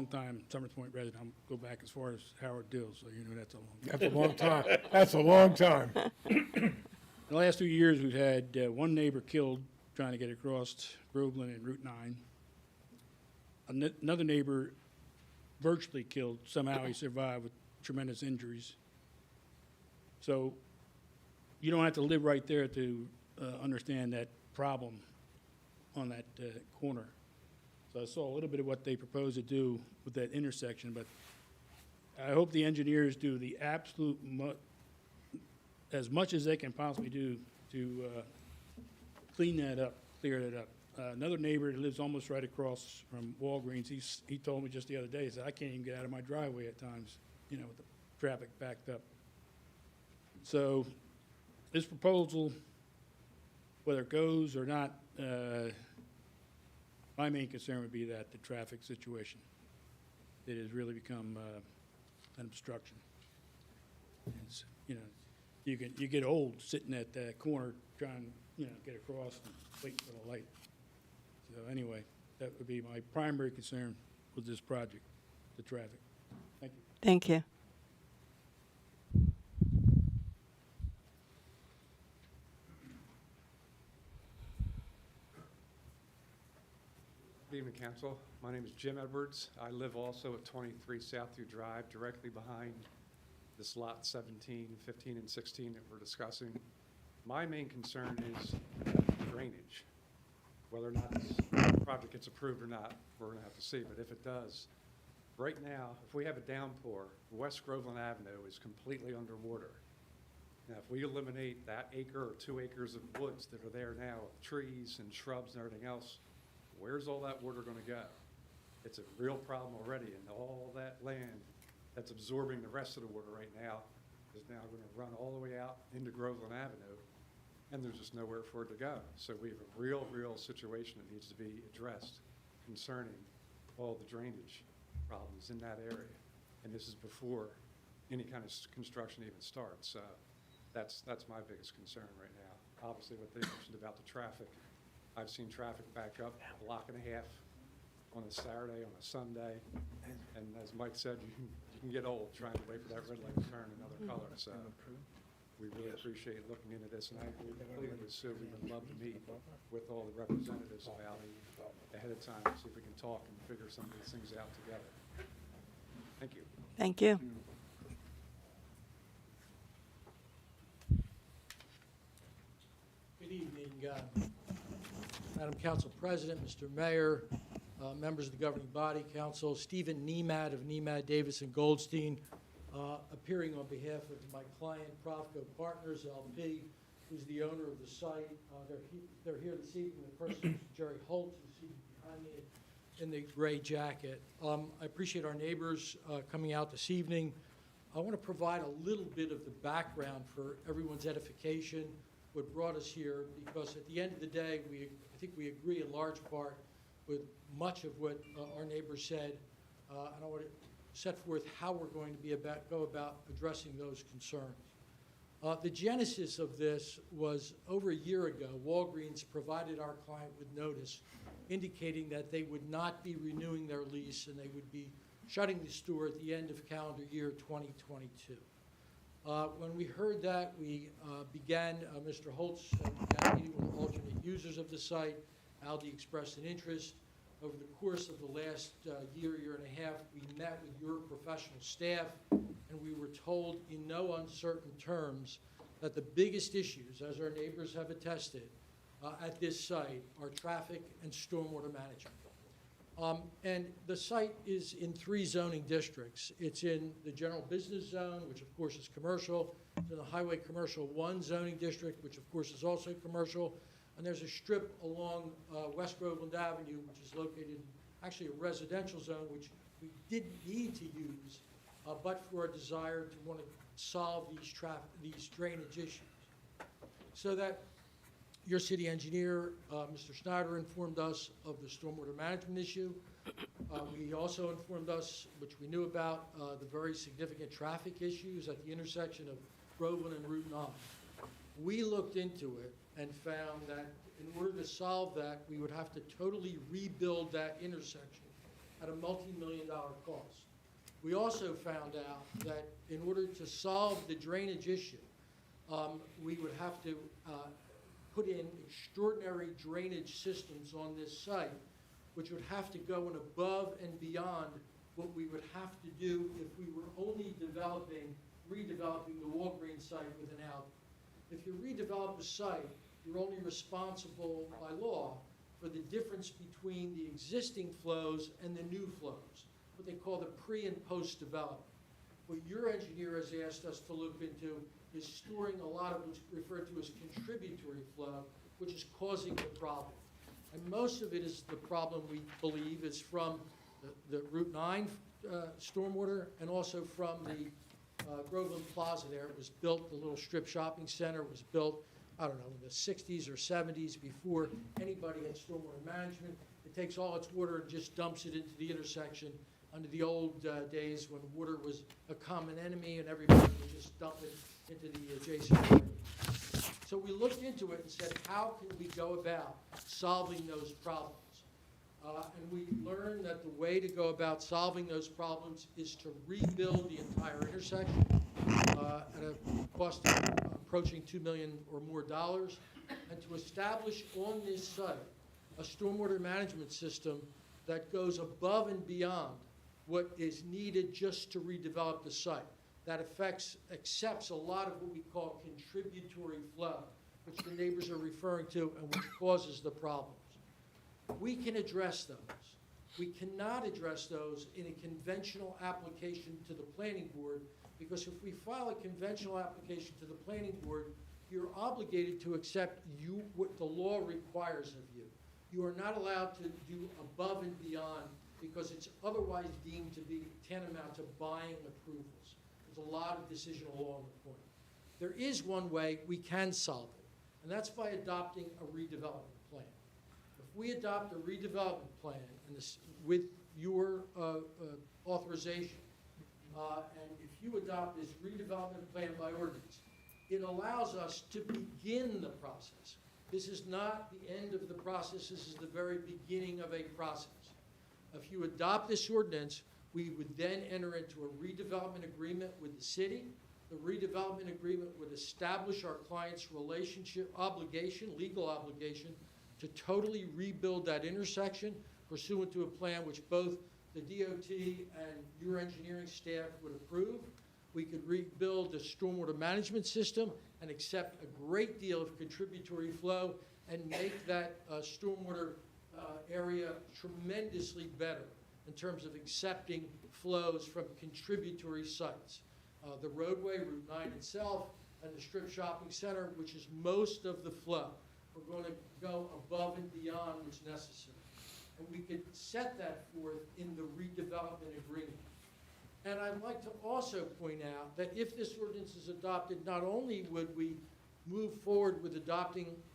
time Summers Point resident. I'll go back as far as Howard Dills, so you know that's a long time. That's a long time. That's a long time. The last 2 years, we've had one neighbor killed trying to get across Groveland and Route 9. Another neighbor virtually killed. Somehow he survived with tremendous injuries. So you don't have to live right there to understand that problem on that corner. So I saw a little bit of what they propose to do with that intersection, but I hope the engineers do the absolute as much as they can possibly do to clean that up, clear that up. Another neighbor that lives almost right across from Walgreens, he told me just the other day, he said, I can't even get out of my driveway at times, you know, with the traffic backed up. So this proposal, whether it goes or not, my main concern would be that the traffic situation. It has really become an obstruction. It's, you know, you get old sitting at that corner trying, you know, get across and waiting for the light. So anyway, that would be my primary concern with this project, the traffic. Thank you. Thank you. Good evening, Council. My name is Jim Edwards. I live also at 23 Southview Drive, directly behind this lot 17, 15, and 16 that we're discussing. My main concern is drainage. Whether or not this project gets approved or not, we're going to have to see. But if it does, right now, if we have a downpour, West Groveland Avenue is completely underwater. Now, if we eliminate that acre or 2 acres of woods that are there now, of trees and shrubs and everything else, where's all that water going to go? It's a real problem already, and all that land that's absorbing the rest of the water right now is now going to run all the way out into Groveland Avenue, and there's just nowhere for it to go. So we have a real situation that needs to be addressed concerning all the drainage problems in that area. And this is before any kind of construction even starts. That's my biggest concern right now. Obviously, what they mentioned about the traffic, I've seen traffic back up a block and a half on a Saturday, on a Sunday, and as Mike said, you can get old trying to wait for that red light to turn another color. So we really appreciate looking into this, and I agree completely with Sue. We would love to meet with all the representatives about it ahead of time, see if we can talk and figure some of these things out together. Thank you. Thank you. Good evening, Madam Council President, Mr. Mayor, members of the governing body, Council. Stephen Nemad of Nemad, Davis & Goldstein, appearing on behalf of my client, Profco Partners, LP, who's the owner of the site. They're here this evening. The person is Jerry Holt, who's seated behind me in the gray jacket. I appreciate our neighbors coming out this evening. I want to provide a little bit of the background for everyone's edification, what brought us here, because at the end of the day, I think we agree in large part with much of what our neighbors said, and I want to set forth how we're going to go about addressing those concerns. The genesis of this was over a year ago. Walgreens provided our client with notice indicating that they would not be renewing their lease and they would be shutting the store at the end of calendar year 2022. When we heard that, we began, Mr. Holtz began meeting with alternate users of the site. Aldi expressed an interest. Over the course of the last year and a half, we met with your professional staff, and we were told in no uncertain terms that the biggest issues, as our neighbors have attested, at this site are traffic and stormwater management. And the site is in 3 zoning districts. It's in the general business zone, which of course is commercial. It's in the Highway Commercial 1 zoning district, which of course is also commercial. And there's a strip along West Groveland Avenue, which is located in actually a residential zone, which we didn't need to use, but for a desire to want to solve these drainage issues. So that your city engineer, Mr. Snyder, informed us of the stormwater management issue. He also informed us, which we knew about, the very significant traffic issues at the intersection of Groveland and Route 9. We looked into it, and found that in order to solve that, we would have to totally rebuild that intersection at a multi-million-dollar cost. We also found out that in order to solve the drainage issue, we would have to put in extraordinary drainage systems on this site, which would have to go in above and beyond what we would have to do if we were only redeveloping the Walgreens site with an Aldi. If you redevelop a site, you're only responsible by law for the difference between the existing flows and the new flows, what they call the pre and post development. What your engineer has asked us to look into is storing a lot of what's referred to as contributory flow, which is causing the problem. And most of it is the problem, we believe, is from the Route 9 stormwater and also from the Groveland Plaza there. It was built, the little strip shopping center was built, I don't know, in the 60s or 70s before anybody had stormwater management. It takes all its water and just dumps it into the intersection under the old days when water was a common enemy and everybody would just dump it into the adjacent area. So we looked into it and said, how can we go about solving those problems? And we learned that the way to go about solving those problems is to rebuild the entire intersection at a cost of approaching $2 million or more, and to establish on this site a stormwater management system that goes above and beyond what is needed just to redevelop the site. That accepts a lot of what we call contributory flow, which the neighbors are referring to and which causes the problems. We can address those. We cannot address those in a conventional application to the planning board, because if we file a conventional application to the planning board, you're obligated to accept what the law requires of you. You are not allowed to do above and beyond, because it's otherwise deemed to be tantamount to buying approvals. There's a lot of decisional law on the point. There is one way we can solve it, and that's by adopting a redevelopment plan. If we adopt a redevelopment plan and with your authorization, and if you adopt this redevelopment plan by ordinance, it allows us to begin the process. This is not the end of the process. This is the very beginning of a process. If you adopt this ordinance, we would then enter into a redevelopment agreement with the city. The redevelopment agreement would establish our client's relationship obligation, legal obligation, to totally rebuild that intersection pursuant to a plan which both the DOT and your engineering staff would approve. We could rebuild the stormwater management system and accept a great deal of contributory flow and make that stormwater area tremendously better in terms of accepting flows from contributory sites. The roadway, Route 9 itself, and the strip shopping center, which is most of the flow. We're going to go above and beyond what's necessary. And we could set that forth in the redevelopment agreement. And I'd like to also point out that if this ordinance is adopted, not only would we move forward with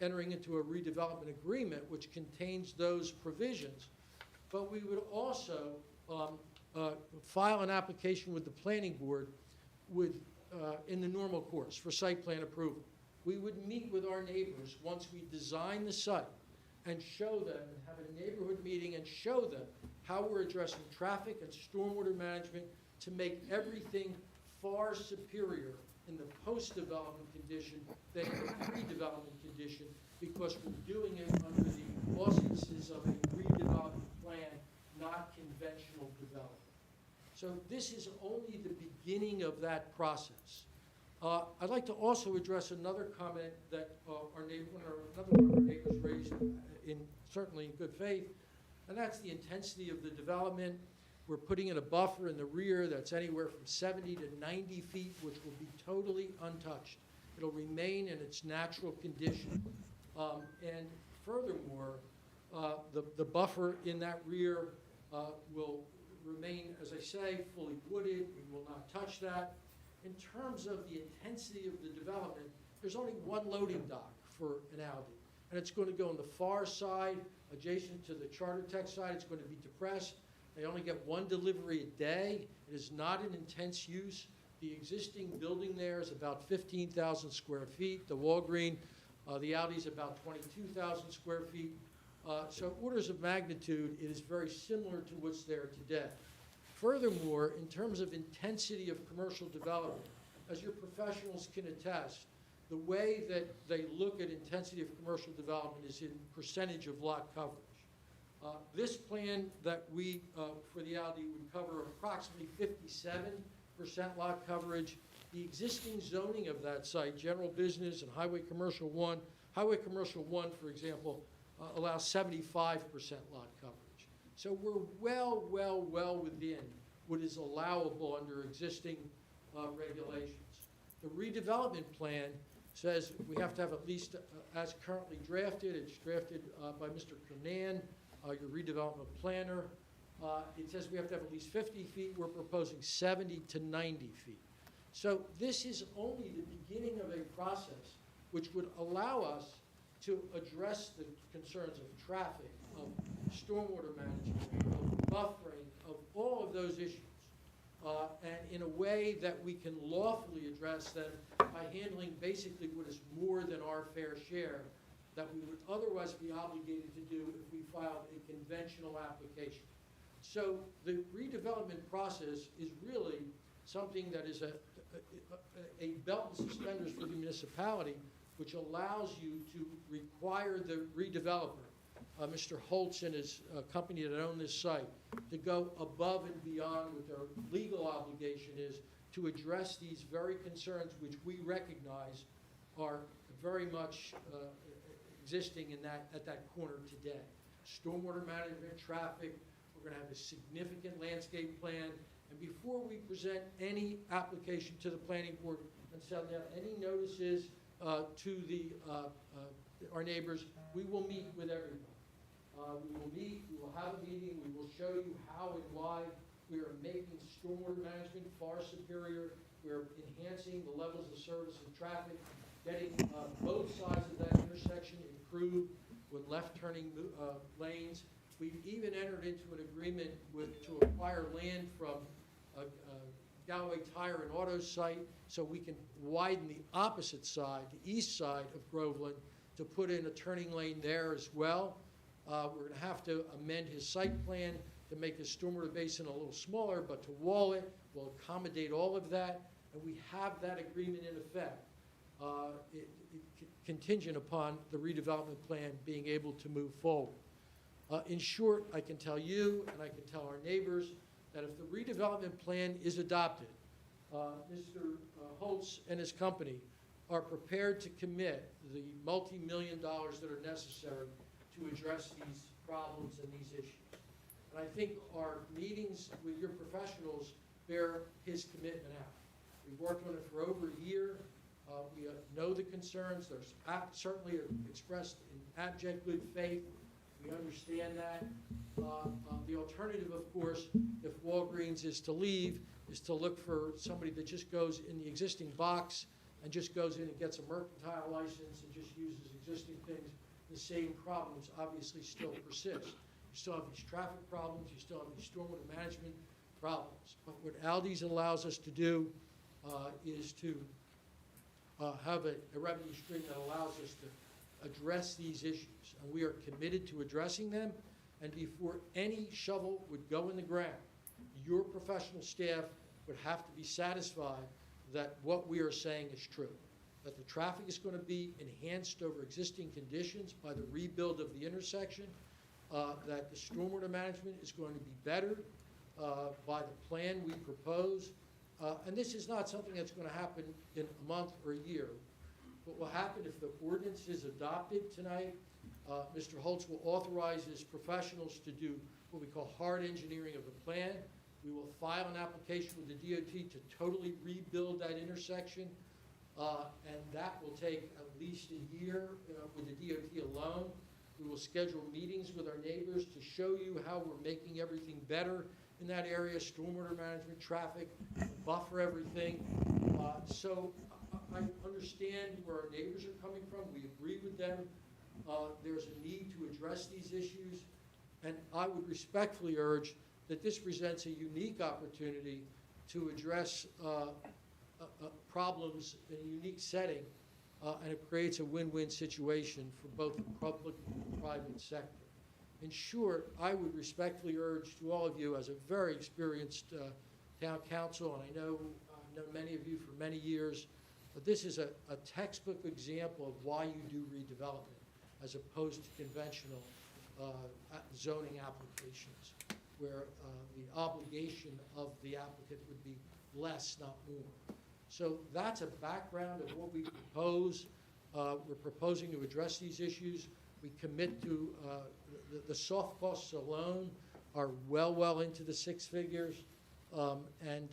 entering into a redevelopment agreement, which contains those provisions, but we would also file an application with the planning board in the normal course for site plan approval. We would meet with our neighbors once we design the site and show them, and have a neighborhood meeting and show them how we're addressing traffic and stormwater management to make everything far superior in the post-development condition than the pre-development condition, because we're doing it under the auspices of a redevelopment plan, not conventional development. So this is only the beginning of that process. I'd like to also address another comment that another one of our neighbors raised certainly in good faith, and that's the intensity of the development. We're putting in a buffer in the rear that's anywhere from 70 to 90 feet, which will be totally untouched. It'll remain in its natural condition. And furthermore, the buffer in that rear will remain, as I say, fully wooded. We will not touch that. In terms of the intensity of the development, there's only one loading dock for an Aldi, and it's going to go on the far side, adjacent to the Charter Tech side. It's going to be depressed. They only get one delivery a day. It is not an intense use. The existing building there is about 15,000 square feet. The Walgreens The Audi's about 22,000 square feet. So orders of magnitude, it is very similar to what's there today. Furthermore, in terms of intensity of commercial development, as your professionals can attest, the way that they look at intensity of commercial development is in percentage of lot coverage. This plan that we, for the Audi, would cover approximately 57% lot coverage. The existing zoning of that site, general business and highway commercial 1, highway commercial 1, for example, allows 75% lot coverage. So we're well within what is allowable under existing regulations. The redevelopment plan says we have to have at least, as currently drafted, it's drafted by Mr. Kernan, your redevelopment planner. It says we have to have at least 50 feet. We're proposing 70 to 90 feet. So this is only the beginning of a process which would allow us to address the concerns of traffic, of stormwater management, of buffering, of all of those issues, and in a way that we can lawfully address them by handling basically what is more than our fair share that we would otherwise be obligated to do if we filed a conventional application. So the redevelopment process is really something that is a belt and suspenders for the municipality, which allows you to require the redeveloper, Mr. Holtz and his company that own this site, to go above and beyond what their legal obligation is to address these very concerns which we recognize are very much existing in at that corner today. Stormwater management, traffic, we're going to have a significant landscape plan, and before we present any application to the planning board and send out any notices to our neighbors, we will meet with everyone. We will meet, we will have a meeting, we will show you how and why we are making stormwater management far superior. We are enhancing the levels of service and traffic, getting both sides of that intersection improved with left-turning lanes. We've even entered into an agreement to acquire land from Galloway Tire and Auto site so we can widen the opposite side, the east side of Groveland, to put in a turning lane there as well. We're going to have to amend his site plan to make his stormwater basin a little smaller, but to wall it will accommodate all of that, and we have that agreement in effect, contingent upon the redevelopment plan being able to move forward. In short, I can tell you and I can tell our neighbors that if the redevelopment plan is adopted, Mr. Holtz and his company are prepared to commit the multi-million dollars that are necessary to address these problems and these issues. And I think our meetings with your professionals bear his commitment out. We've worked on it for over a year. We know the concerns. There's certainly expressed in abject good faith. We understand that. The alternative, of course, if Walgreens is to leave, is to look for somebody that just goes in the existing box and just goes in and gets a mercantile license and just uses existing things. The same problems obviously still persist. You still have these traffic problems. You still have these stormwater management problems. But what Aldi's allows us to do is to have a revenue stream that allows us to address these issues. And we are committed to addressing them. And before any shovel would go in the ground, your professional staff would have to be satisfied that what we are saying is true, that the traffic is going to be enhanced over existing conditions by the rebuild of the intersection, that the stormwater management is going to be bettered by the plan we propose. And this is not something that's going to happen in a month or a year. What will happen if the ordinance is adopted tonight, Mr. Holtz will authorize his professionals to do what we call hard engineering of the plan. We will file an application with the DOT to totally rebuild that intersection, and that will take at least a year with the DOT alone. We will schedule meetings with our neighbors to show you how we're making everything better in that area, stormwater management, traffic, buffer everything. So I understand where our neighbors are coming from. We agree with them. There's a need to address these issues, and I would respectfully urge that this presents a unique opportunity to address problems in a unique setting and it creates a win-win situation for both the public and private sector. In short, I would respectfully urge to all of you, as a very experienced town council, and I know many of you for many years, but this is a textbook example of why you do redevelopment as opposed to conventional zoning applications, where the obligation of the applicant would be less, not more. So that's a background of what we propose. We're proposing to address these issues. We commit to, the soft costs alone are well into the six figures, and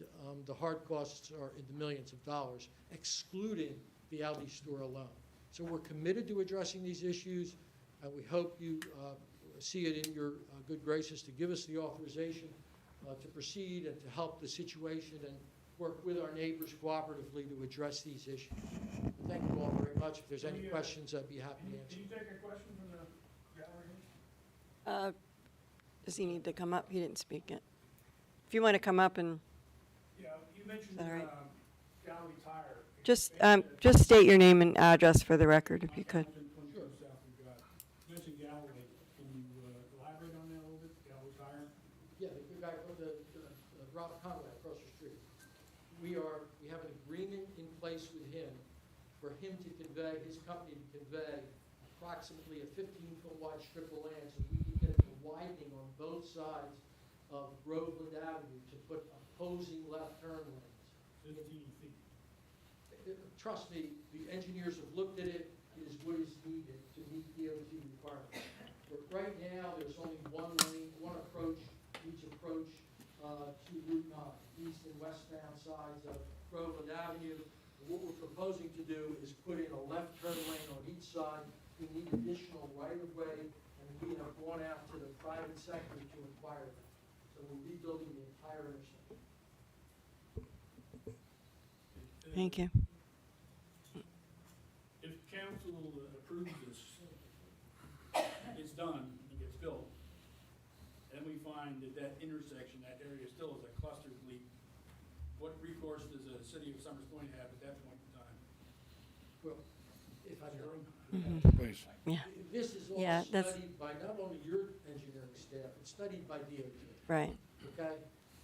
the hard costs are in the millions of dollars, excluding the Aldi store alone. So we're committed to addressing these issues, and we hope you see it in your good graces to give us the authorization to proceed and to help the situation and work with our neighbors cooperatively to address these issues. Thank you all very much. If there's any questions, I'd be happy to answer. Can you take a question from the gallery? Does he need to come up? He didn't speak yet. If you want to come up and, Yeah, you mentioned all right. Gallery Tire. just state your name and address for the record, if you could. You mentioned Gallery. Can you elaborate on that a little bit, Gallery Tire? Yeah, the guy from the Robert Conway across the street. We have an agreement in place with him for him to convey, his company to convey approximately a 15-foot wide strip of land so we can get the widening on both sides of Groveland Avenue to put opposing left turn lanes. 15 feet. Trust me, the engineers have looked at it. It is what is needed to meet DOT requirements. But right now, there's only one lane, one approach, each approach to Route 9, east and westbound sides of Groveland Avenue. And what we're proposing to do is put in a left turn lane on each side. We need additional right-of-way, and we have gone out to the private sector to acquire that. So we're rebuilding the entire intersection. Thank you. If council approves this, it's done, it gets built, and we find that that intersection, that area still is a cluster leak, what recourse does the city of Summers Point have at that point in time? Well, if I may. Please. Yeah, This is all Yeah, that's- studied by not only your engineering staff, it's studied by DOT. right. Okay?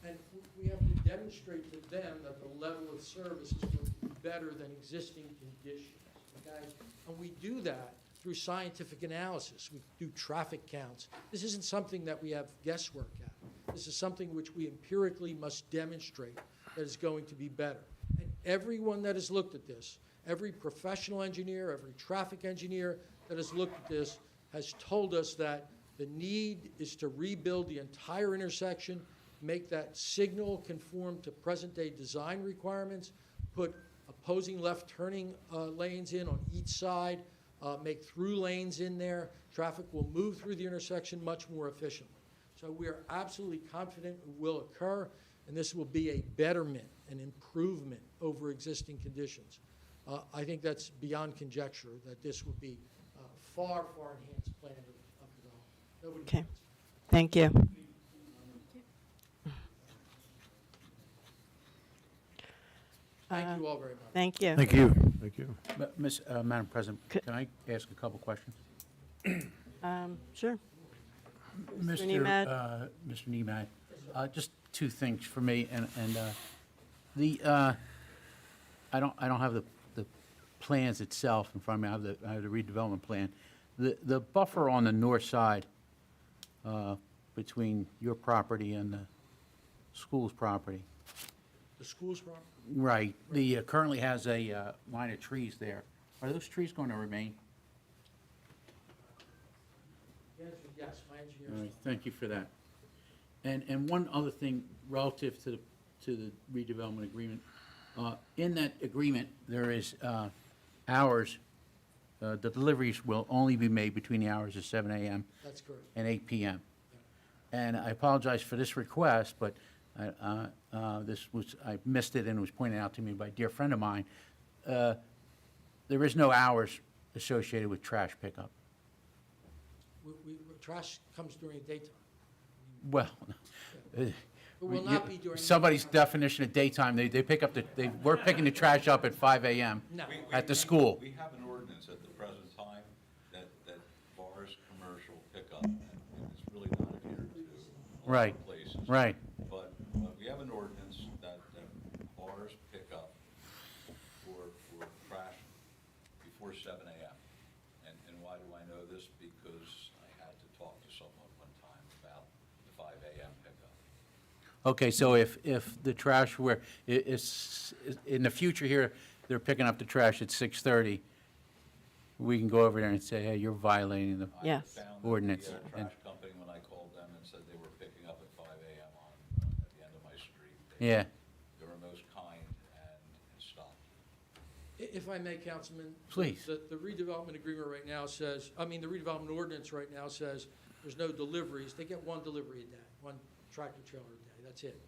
And we have to demonstrate to them that the level of service is going to be better than existing conditions, okay? And we do that through scientific analysis. We do traffic counts. This isn't something that we have guesswork at. This is something which we empirically must demonstrate that is going to be better. And everyone that has looked at this, every professional engineer, every traffic engineer that has looked at this has told us that the need is to rebuild the entire intersection, make that signal conform to present-day design requirements, put opposing left turning lanes in on each side, make through lanes in there. Traffic will move through the intersection much more efficiently. So we are absolutely confident it will occur, and this will be a betterment, an improvement over existing conditions. I think that's beyond conjecture, that this will be far enhanced plan of development. Nobody Okay. can. Thank you. Thank you all very much. Thank you. Thank you. Thank you. Madam President, can I ask a couple questions? Sure. Mr. Nemeth? Mr. Nemeth, just two things for me, and I don't have the plans itself in front of me. I have the redevelopment plan. The buffer on the north side between your property and the school's property. The school's property? Right. Currently has a line of trees there. Are those trees going to remain? The answer is yes, my engineer. All right, thank you for that. And one other thing relative to the redevelopment agreement. In that agreement, there is hours, the deliveries will only be made between the hours of 7 a.m. That's correct. and 8 p.m. And I apologize for this request, but I missed it and it was pointed out to me by a dear friend of mine. There is no hours associated with trash pickup. Trash comes during the daytime. Well, It will not be during. Somebody's definition of daytime, they pick up we're picking the trash up at 5 a.m. No. at the school. We have an ordinance at the present time that bars commercial pickup, and it's really not adhered to a lot Right, of places. right. But we have an ordinance that bars pick up for trash before 7 a.m. And why do I know this? Because I had to talk to someone one time about the 5 a.m. pickup. Okay, so if the trash were, is, in the future here, they're picking up the trash at 6:30, we can go over there and say, hey, you're violating the Yes. I found that ordinance. the And- trash company, when I called them and said they were picking up at 5 a.m. At the end of my street, Yeah. they were most kind and stopped. If I may, Councilman. Please. The redevelopment agreement right now says, the redevelopment ordinance right now says there's no deliveries. They get one delivery a day, one tractor trailer a day, that's it.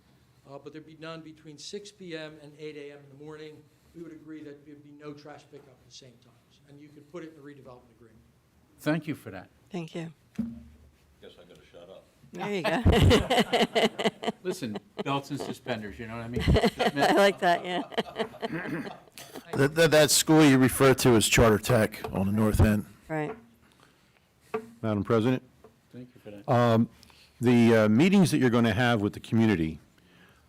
But there'd be none between 6 p.m. and 8 a.m. in the morning. We would agree that there'd be no trash pickup at the same times. And you could put it in the redevelopment agreement. Thank you for that. Thank you. Guess I gotta shut up. There you go. Listen, belts and suspenders, you know what I mean? I like that, yeah. That school you refer to as Charter Tech on the north end. Right. Madam President? Thank you for that. The meetings that you're going to have with the community,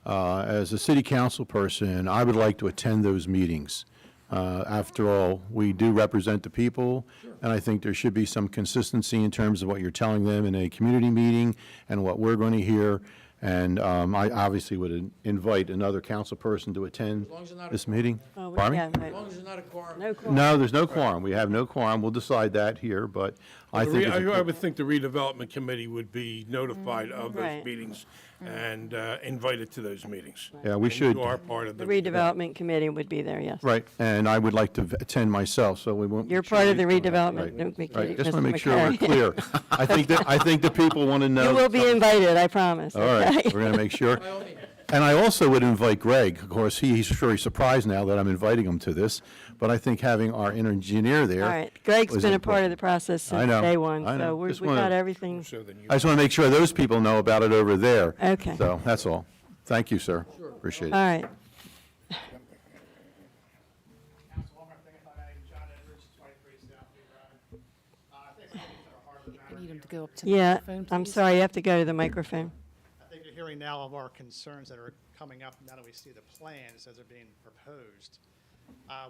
as a city council person, I would like to attend those meetings. After all, we do represent the people, and I think there should be some consistency in terms of what you're telling them in a community meeting and what we're going to hear. And I obviously would invite another council person to attend As long as they're not a this quorum. meeting. Oh, Pardon me? yeah, As right. long as there's not a quorum. No quorum. No, there's no quorum. We have no quorum. We'll decide that here, but I think it's I would think the redevelopment committee would be notified of Right. those meetings and invited to those meetings. Yeah, we And should. You are part of The the. redevelopment committee would be there, yes. Right, and I would like to attend myself, so we won't. You're make sure part of we- the redevelopment Right, committee, right. Just Mr. want to make sure we're McCary. clear. I think the people want to know. You will be invited, I promise. All right, okay? we're going to make sure. By all means. And I also would invite Greg. Of course, he's very surprised now that I'm inviting him to this, but I think having our engineer there. All right. Greg's was been a part of important. the process I since know, day one, I know. so we've Just wanna- got everything. So then you. I just want to make sure those people know about it over there. Okay. So, that's all. Thank you, sir. Sure. Appreciate All it. right. Council, one more thing, if I may, John Edwards, 23 Southview Drive. I think some of these are hard to I matter need him here. to go up to the Yeah, microphone, I'm please. sorry, you have to go to the microphone. I think you're hearing now of our concerns that are coming up now that we see the plans as they're being proposed.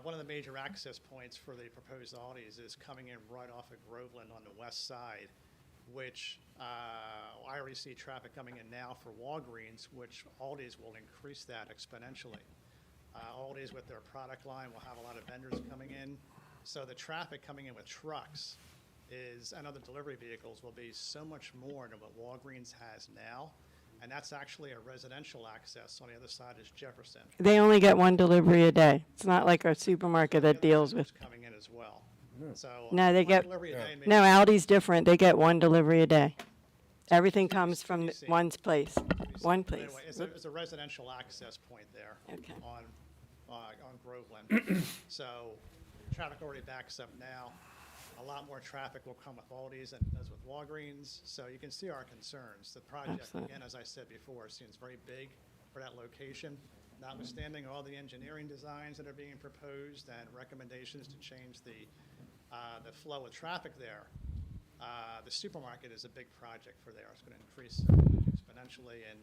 One of the major access points for the proposed Aldis is coming in right off of Groveland on the west side, which I already see traffic coming in now for Walgreens, which Aldis will increase that exponentially. Aldis with their product line will have a lot of vendors coming in, so the traffic coming in with trucks and other delivery vehicles will be so much more than what Walgreens has now. And that's actually a residential access. On the other side is Jefferson. They only get one delivery a day. It's not like a supermarket that deals with, Coming in as well. So no, they one get, delivery a day may- no, Aldi's different. They get one delivery a day. Everything comes from CBC. one's place, one But place. anyway, it's a residential access point there Okay. on Groveland. So traffic already backs up now. A lot more traffic will come with Aldi's than it does with Walgreens. So you can see our concerns. The project, Absolutely. again, as I said before, seems very big for that location, notwithstanding all the engineering designs that are being proposed and recommendations to change the flow of traffic there. The supermarket is a big project for there. It's going to increase exponentially, and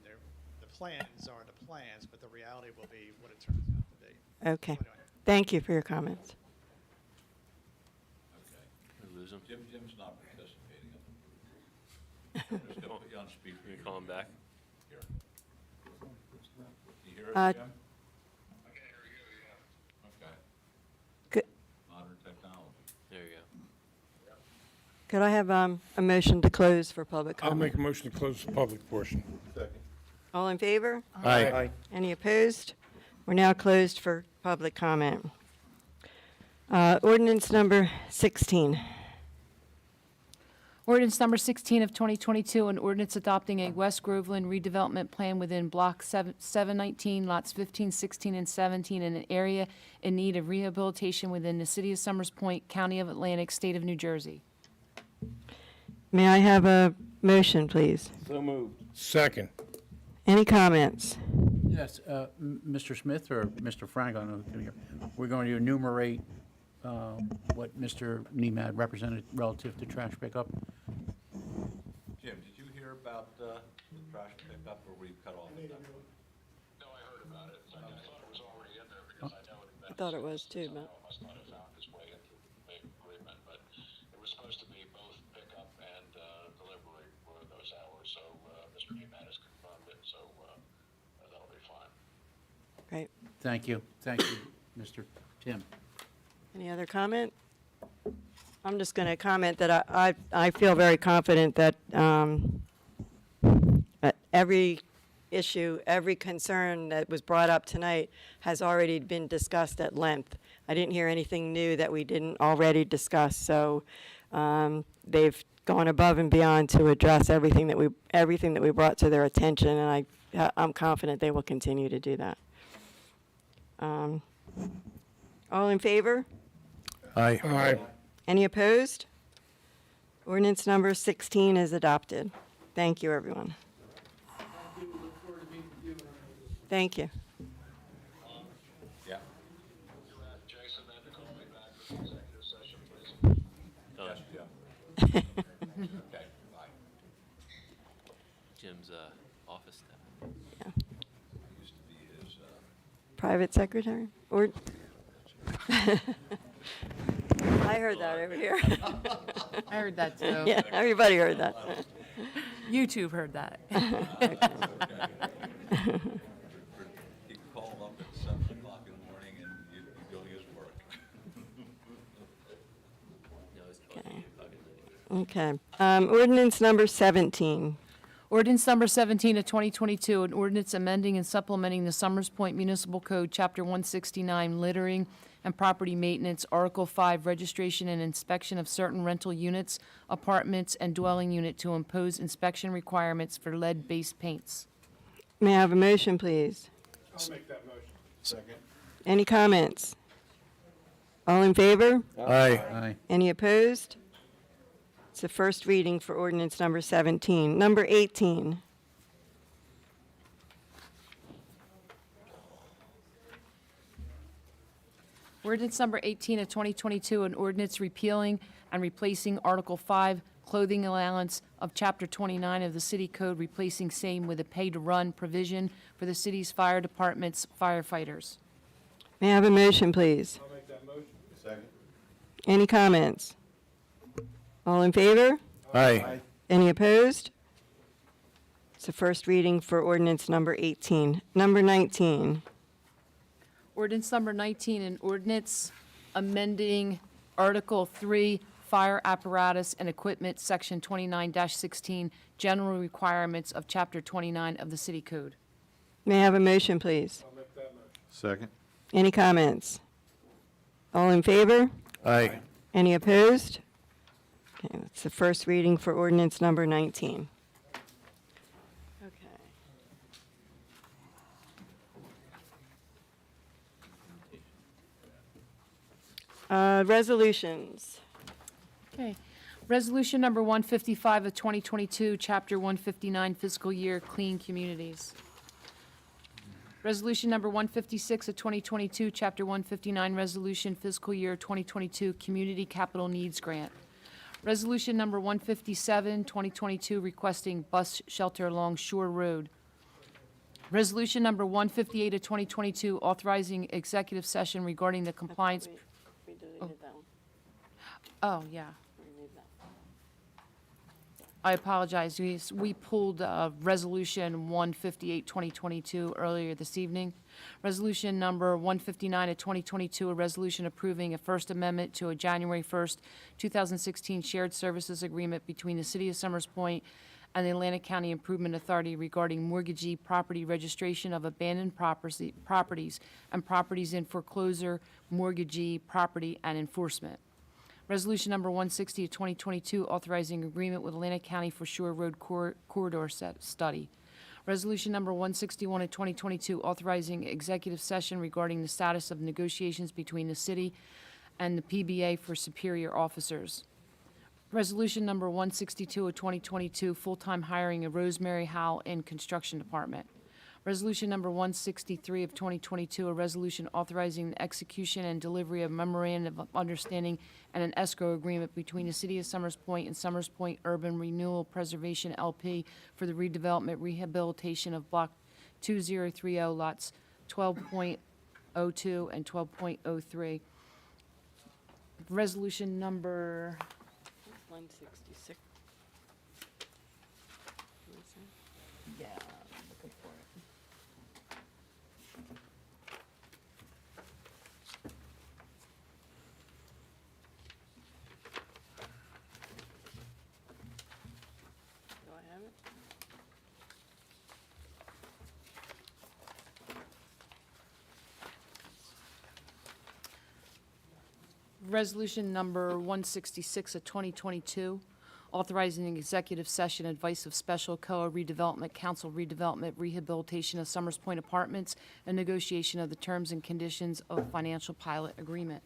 the plans are the plans, but the reality will be what it turns out to be. Okay. Anyway. Thank you for your comments. Okay. We lose him. Jim's not participating. I'm just gonna put you on speaker. You call him back? Here. Can you hear Uh, us, Jim? Okay. Could Modern technology. There you go. could I have a motion to close for public I'll comment? make a motion to close the public portion. All in favor? Aye. Any opposed? We're now closed for public comment. Ordinance number 16. Ordinance number 16 of 2022, an ordinance adopting a West Groveland redevelopment plan within Block 719, lots 15, 16, and 17, in an area in need of rehabilitation within the city of Summers Point, County of Atlantic, State of New Jersey. May I have a motion, please? So moved. Second. Any comments? Yes, Mr. Smith or Mr. Frank, I don't know who can hear. We're going to enumerate what Mr. Nemad represented relative to trash pickup. Jim, did you hear about the trash pickup, or were you cut off at that point? No, I heard about it. I thought it was already in there because I know it had been. I thought it was too, but. Must not have found its way into the agreement, but it was supposed to be both pickup and delivery for those hours. So Mr. Nemat has confirmed it, so that'll be fine. Great. Thank you. Thank you, Mr. Tim. Any other comment? I'm just going to comment that I feel very confident that every issue, every concern that was brought up tonight has already been discussed at length. I didn't hear anything new that we didn't already discuss, so they've gone above and beyond to address everything that we brought to their attention, and I'm confident they will continue to do that. All in favor? Aye. Any opposed? Ordinance number 16 is adopted. Thank you, everyone. Thank you. Yeah. Jason, then to call me back for the executive session, please. Yes, Jim. Okay, bye. Jim's office staff. Yeah. Used to be his, Private secretary? Or? I heard that over here. I heard that too. Yeah, everybody heard that. YouTube heard that. he called up at 7 o'clock in the morning and he's doing his work. No, it's Okay. Ordinance number 17. Ordinance number 17 of 2022, an ordinance amending and supplementing the Summers Point Municipal Code, Chapter 169, littering and property maintenance, Article 5, registration and inspection of certain rental units, apartments, and dwelling unit to impose inspection requirements for lead-based paints. May I have a motion, please? I'll make that motion. Second. Any comments? All in favor? Aye. Any opposed? It's the first reading for ordinance number 17. Number 18. Ordinance number 18 of 2022, an ordinance repealing and replacing Article 5, clothing allowance of Chapter 29 of the City Code, replacing same with a pay-to-run provision for the city's fire department's firefighters. May I have a motion, please? I'll make that motion. Second. Any comments? All in favor? Aye. Any opposed? It's the first reading for ordinance number 18. Number 19. Ordinance number 19, an ordinance amending Article 3, Fire Apparatus and Equipment, Section 29-16, general requirements of Chapter 29 of the City Code. May I have a motion, please? I'll make that motion. Second. Any comments? All in favor? Aye. Any opposed? Okay, that's the first reading for ordinance number 19. Okay. Resolutions. Okay. Resolution number 155 of 2022, Chapter 159, Fiscal Year Clean Communities. Resolution number 156 of 2022, Chapter 159, Resolution Fiscal Year 2022 Community Capital Needs Grant. Resolution number 157, 2022, requesting bus shelter along Shore Road. Resolution number 158 of 2022, authorizing executive session regarding the compliance. We deleted that one. Oh, yeah. Remove that. I apologize. We pulled Resolution 158, 2022 earlier this evening. Resolution number 159 of 2022, a resolution approving a First Amendment to a January 1st, 2016 shared services agreement between the City of Summers Point and the Atlantic County Improvement Authority regarding mortgagee property registration of abandoned properties and properties in foreclosure, mortgagee property, and enforcement. Resolution number 160 of 2022, authorizing agreement with Atlantic County for Shore Road Corridor Study. Resolution number 161 of 2022, authorizing executive session regarding the status of negotiations between the city and the PBA for superior officers. Resolution number 162 of 2022, full-time hiring of Rosemary Howell in Construction Department. Resolution number 163 of 2022, a resolution authorizing the execution and delivery of memorandum of understanding and an escrow agreement between the City of Summers Point and Summers Point Urban Renewal Preservation LP for the redevelopment rehabilitation of Block 2030, lots 12.02 and 12.03. Resolution number 166. Yeah, I'm looking for it. Do I have it? Resolution number 166 of 2022, authorizing an executive session advice of Special COA Redevelopment Council redevelopment rehabilitation of Summers Point Apartments and negotiation of the terms and conditions of financial pilot agreement.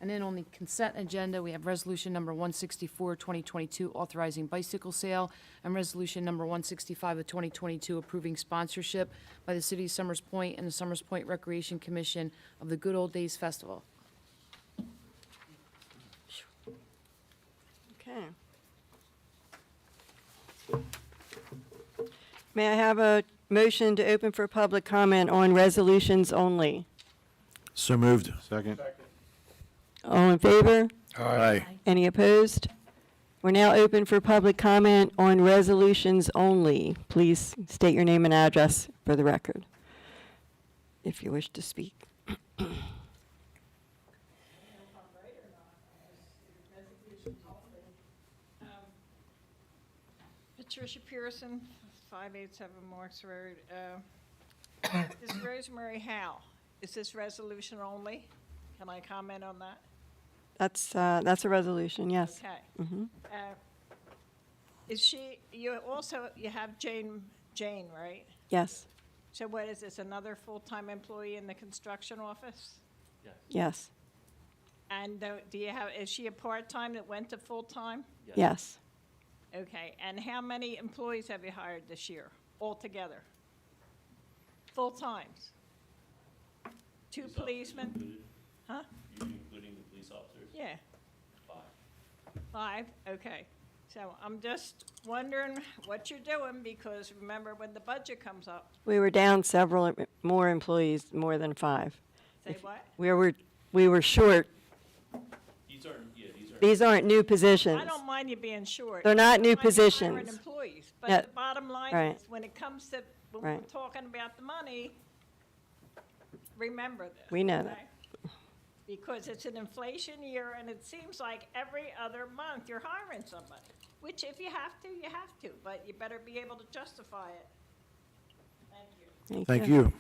And then on the consent agenda, we have resolution number 164, 2022, authorizing bicycle sale, and resolution number 165 of 2022, approving sponsorship by the City of Summers Point and the Summers Point Recreation Commission of the Good Old Days Festival. Okay. May I have a motion to open for public comment on resolutions only? So moved. Second. All in favor? Aye. Any opposed? We're now open for public comment on resolutions only. Please state your name and address for the record, if you wish to speak. Patricia Pearson, 587 Marks Road. This is Rosemary Howe. Is this resolution only? Can I comment on that? That's a resolution, yes. Okay. Mhm. Is she, you have Jane, right? Yes, So what is this, another full-time employee in the construction office? yes, And is she a part-time that went to full-time? yes. Okay, and how many employees have you hired this year altogether? Full-times? 2 policemen? Huh? You including the police officers? Yeah, 5. 5, okay. So I'm just wondering what you're doing, because remember when the budget comes up, We were down several more employees, more than 5. say what? We were short. These aren't These aren't new positions. I don't mind you being short. They're not new I don't mind you hiring positions. employees, Yeah, but the bottom line right. is, when it comes to, when we're Right. talking about the money, remember this. We know that. okay? Because it's an inflation year, and it seems like every other month you're hiring somebody, which if you have to, you have to, but you better be able to justify it. Thank you. Thank you.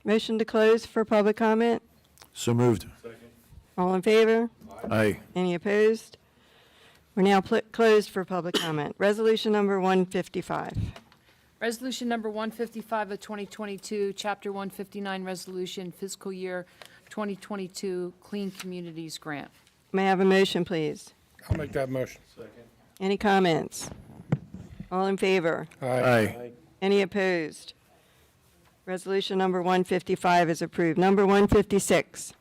Motion to close for public comment? So moved. All in favor? Aye. Any opposed? We're now closed for public comment. Resolution number 155. Resolution number 155 of 2022, Chapter 159 Resolution, Fiscal Year 2022 Clean Communities Grant. May I have a motion, please? I'll make that motion. Any comments? All in favor? Aye. Any opposed? Resolution number 155 is approved. Number 156.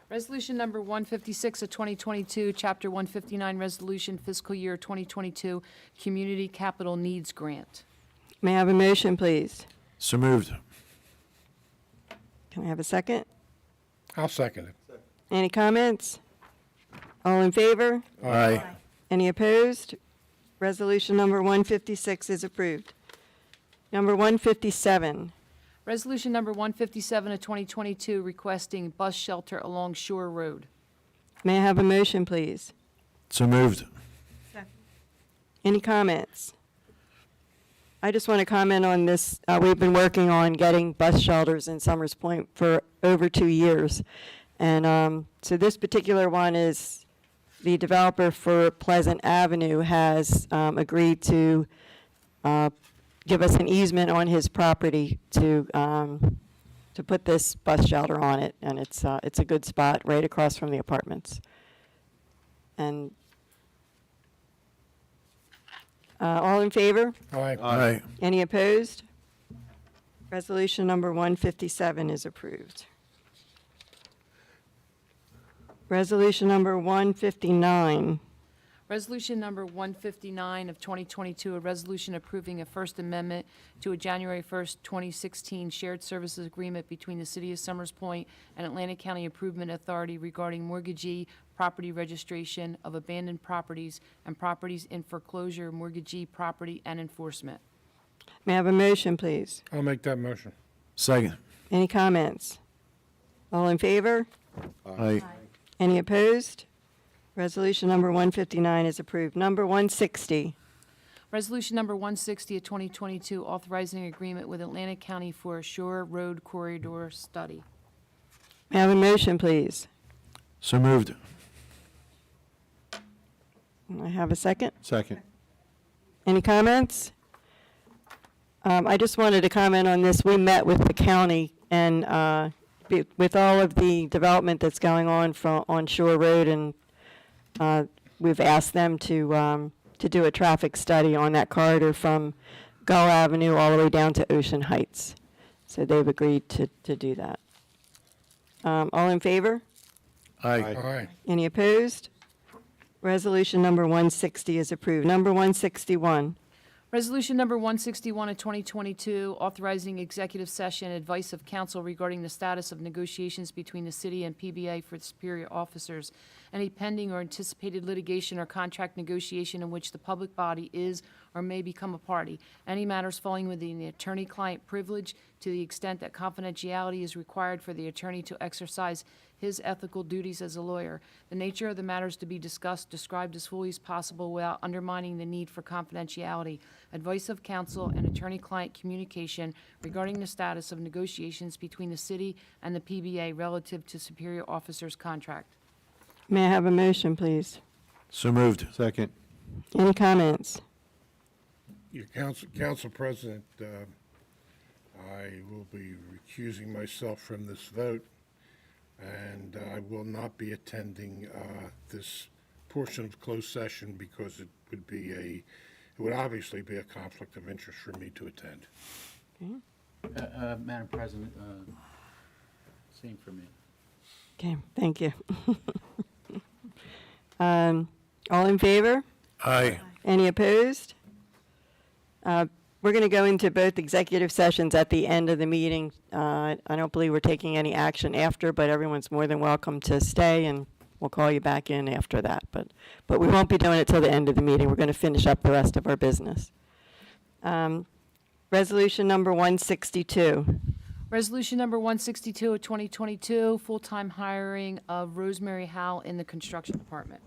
Resolution number 156 of 2022, Chapter 159 Resolution, Fiscal Year 2022 Community Capital Needs Grant. May I have a motion, please? So moved. Can I have a second? I'll second it. Any comments? All in favor? Aye. Any opposed? Resolution number 156 is approved. Number 157. Resolution number 157 of 2022, requesting bus shelter along Shore Road. May I have a motion, please? So moved. Any comments? I just want to comment on this. We've been working on getting bus shelters in Summers Point for over 2 years. And so this particular one is, the developer for Pleasant Avenue has agreed to give us an easement on his property to put this bus shelter on it. And it's a good spot right across from the apartments. And All in favor? Aye. Any opposed? Resolution number 157 is approved. Resolution number 159. Resolution number 159 of 2022, a resolution approving a First Amendment to a January 1st, 2016 shared services agreement between the City of Summers Point and Atlantic County Improvement Authority regarding mortgagee property registration of abandoned properties and properties in foreclosure, mortgagee property, and enforcement. May I have a motion, please? I'll make that motion. Second. Any comments? All in favor? Aye. Any opposed? Resolution number 159 is approved. Number 160. Resolution number 160 of 2022, authorizing agreement with Atlantic County for a Shore Road Corridor Study. May I have a motion, please? So moved. I have a second. Second. Any comments? I just wanted to comment on this. We met with the county, and with all of the development that's going on on Shore Road, and we've asked them to do a traffic study on that corridor from Gull Avenue all the way down to Ocean Heights. So they've agreed to do that. All in favor? Aye. Any opposed? Resolution number 160 is approved. Number 161. Resolution number 161 of 2022, authorizing executive session advice of counsel regarding the status of negotiations between the city and PBA for superior officers, any pending or anticipated litigation or contract negotiation in which the public body is or may become a party, any matters falling within the attorney-client privilege to the extent that confidentiality is required for the attorney to exercise his ethical duties as a lawyer, the nature of the matters to be discussed described as fully as possible without undermining the need for confidentiality, advice of counsel and attorney-client communication regarding the status of negotiations between the city and the PBA relative to superior officers' contract. May I have a motion, please? So moved. Second. Any comments? Your Council President, I will be recusing myself from this vote, and I will not be attending this portion of closed session because it would obviously be a conflict of interest for me to attend. Madam President, same for me. Okay, thank you. All in favor? Aye. Any opposed? We're going to go into both executive sessions at the end of the meeting. I don't believe we're taking any action after, but everyone's more than welcome to stay, and we'll call you back in after that. But we won't be doing it till the end of the meeting. We're going to finish up the rest of our business. Resolution number 162. Resolution number 162 of 2022, full-time hiring of Rosemary Howell in the construction department.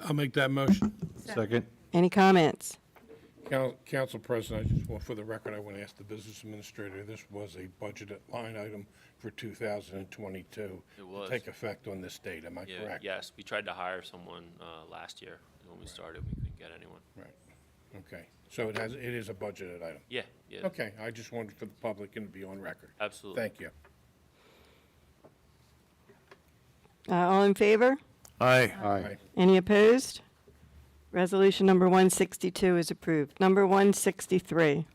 I'll make that motion. Second. Any comments? Council President, I just want, for the record, I want to ask the business administrator, this was a budgeted line item for 2022. It was. Take effect on this date, am I Yeah, correct? yes, we tried to hire someone last year. When we started, we couldn't get anyone. Right, okay. So it is a budgeted item? Yeah, yeah. Okay, I just wanted for the public and to be on record. Absolutely. Thank you. All in favor? Aye. Aye. Any opposed? Resolution number 162 is approved. Number 163.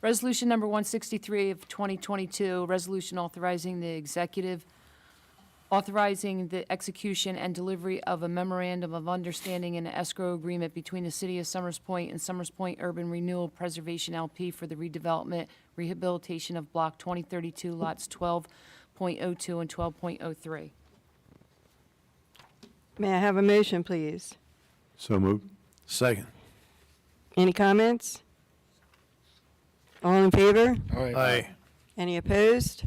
Resolution number 163 of 2022, resolution authorizing the execution and delivery of a memorandum of understanding and escrow agreement between the City of Summers Point and Summers Point Urban Renewal Preservation LP for the redevelopment, rehabilitation of Block 2032, lots 12.02 and 12.03. May I have a motion, please? So moved. Second. Any comments? All in favor? Aye. Any opposed?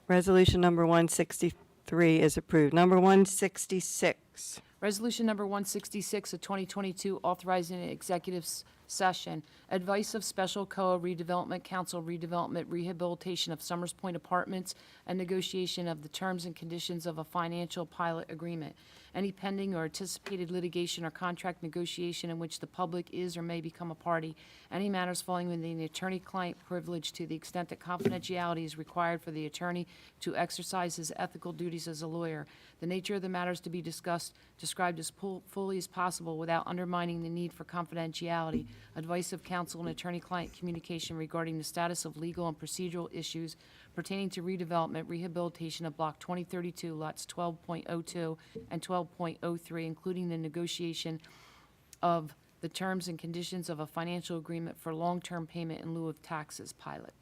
Resolution number 163 is approved. Number 166. Resolution number 166 of 2022, authorizing an executive session, advice of Special COA Redevelopment Council redevelopment rehabilitation of Summers Point Apartments, and negotiation of the terms and conditions of a financial pilot agreement. any pending or anticipated litigation or contract negotiation in which the public is or may become a party, any matters falling within the attorney-client privilege to the extent that confidentiality is required for the attorney to exercise his ethical duties as a lawyer, the nature of the matters to be discussed described as fully as possible without undermining the need for confidentiality, advice of counsel and attorney-client communication regarding the status of legal and procedural issues pertaining to redevelopment, rehabilitation of Block 2032, lots 12.02 and 12.03, including the negotiation of the terms and conditions of a financial agreement for long-term payment in lieu of taxes pilot.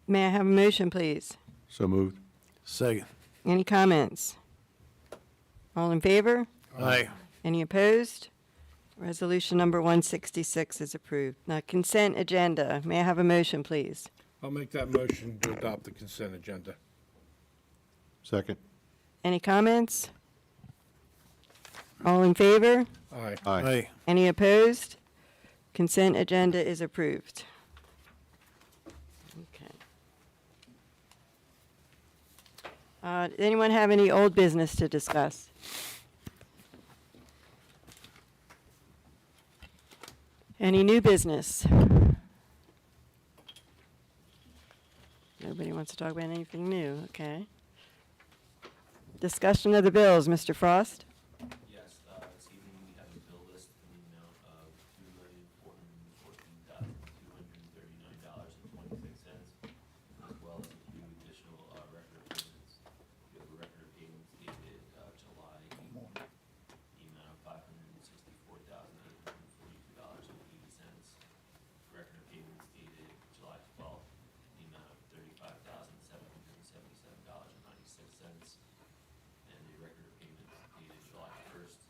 May I have a motion, please? So moved. Second. Any comments? All in favor? Aye. Any opposed? Resolution number 166 is approved. Now, consent agenda. May I have a motion, please? I'll make that motion to adopt the consent agenda. Second. Any comments? All in favor? Aye. Aye. Any opposed? Consent agenda is approved. Okay. Does anyone have any old business to discuss? Any new business? Nobody wants to talk about anything new, okay. Discussion of the bills, Mr. Frost? Yes, this evening we have a bill list in the amount of $2,414,239.26, as well as a few additional record of payments. We have a record of payments dated July 8th, the amount of $564,842.80. Record of payments dated July 12th, the amount of $35,777.96. And the record of payments dated July 1st,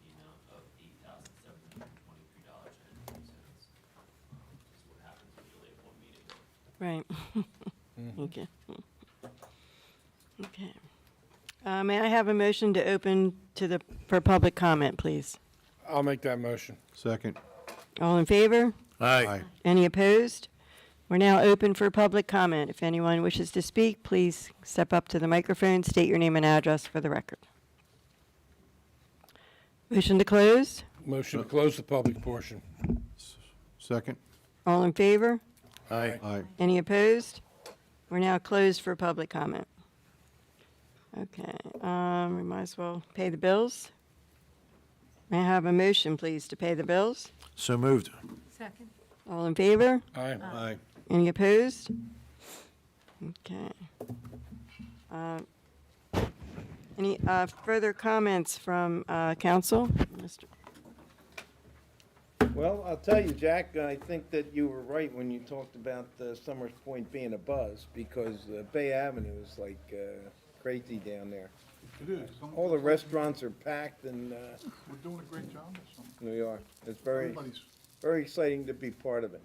the amount of $8,723.02. This is what happens when you leave one meeting. Right. Okay. Okay. May I have a motion to open for public comment, please? I'll make that motion. Second. All in favor? Aye. Any opposed? We're now open for public comment. If anyone wishes to speak, please step up to the microphone, state your name and address for the record. Motion to close? Motion to close the public portion. Second. All in favor? Aye. Aye. Any opposed? We're now closed for public comment. Okay, we might as well pay the bills. May I have a motion, please, to pay the bills? So moved. Second. All in favor? Aye. Aye. Any opposed? Okay. Any further comments from council? Mr. Well, I'll tell you, Jack, I think that you were right when you talked about Summers Point being a buzz, because Bay Avenue is like crazy down there. It is. All the restaurants are packed, and We're doing a great job this summer. we are. It's very, Everybody's, very exciting to be part of it.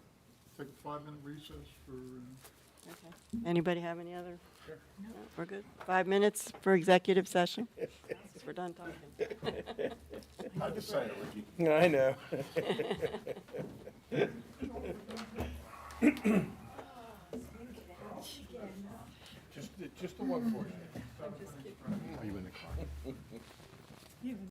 take a 5-minute recess for, Okay. Anybody have any other? No, we're good. 5 minutes for executive session? We're done talking. I just say it, Ricky. I know. Just the one portion. Are you in the car?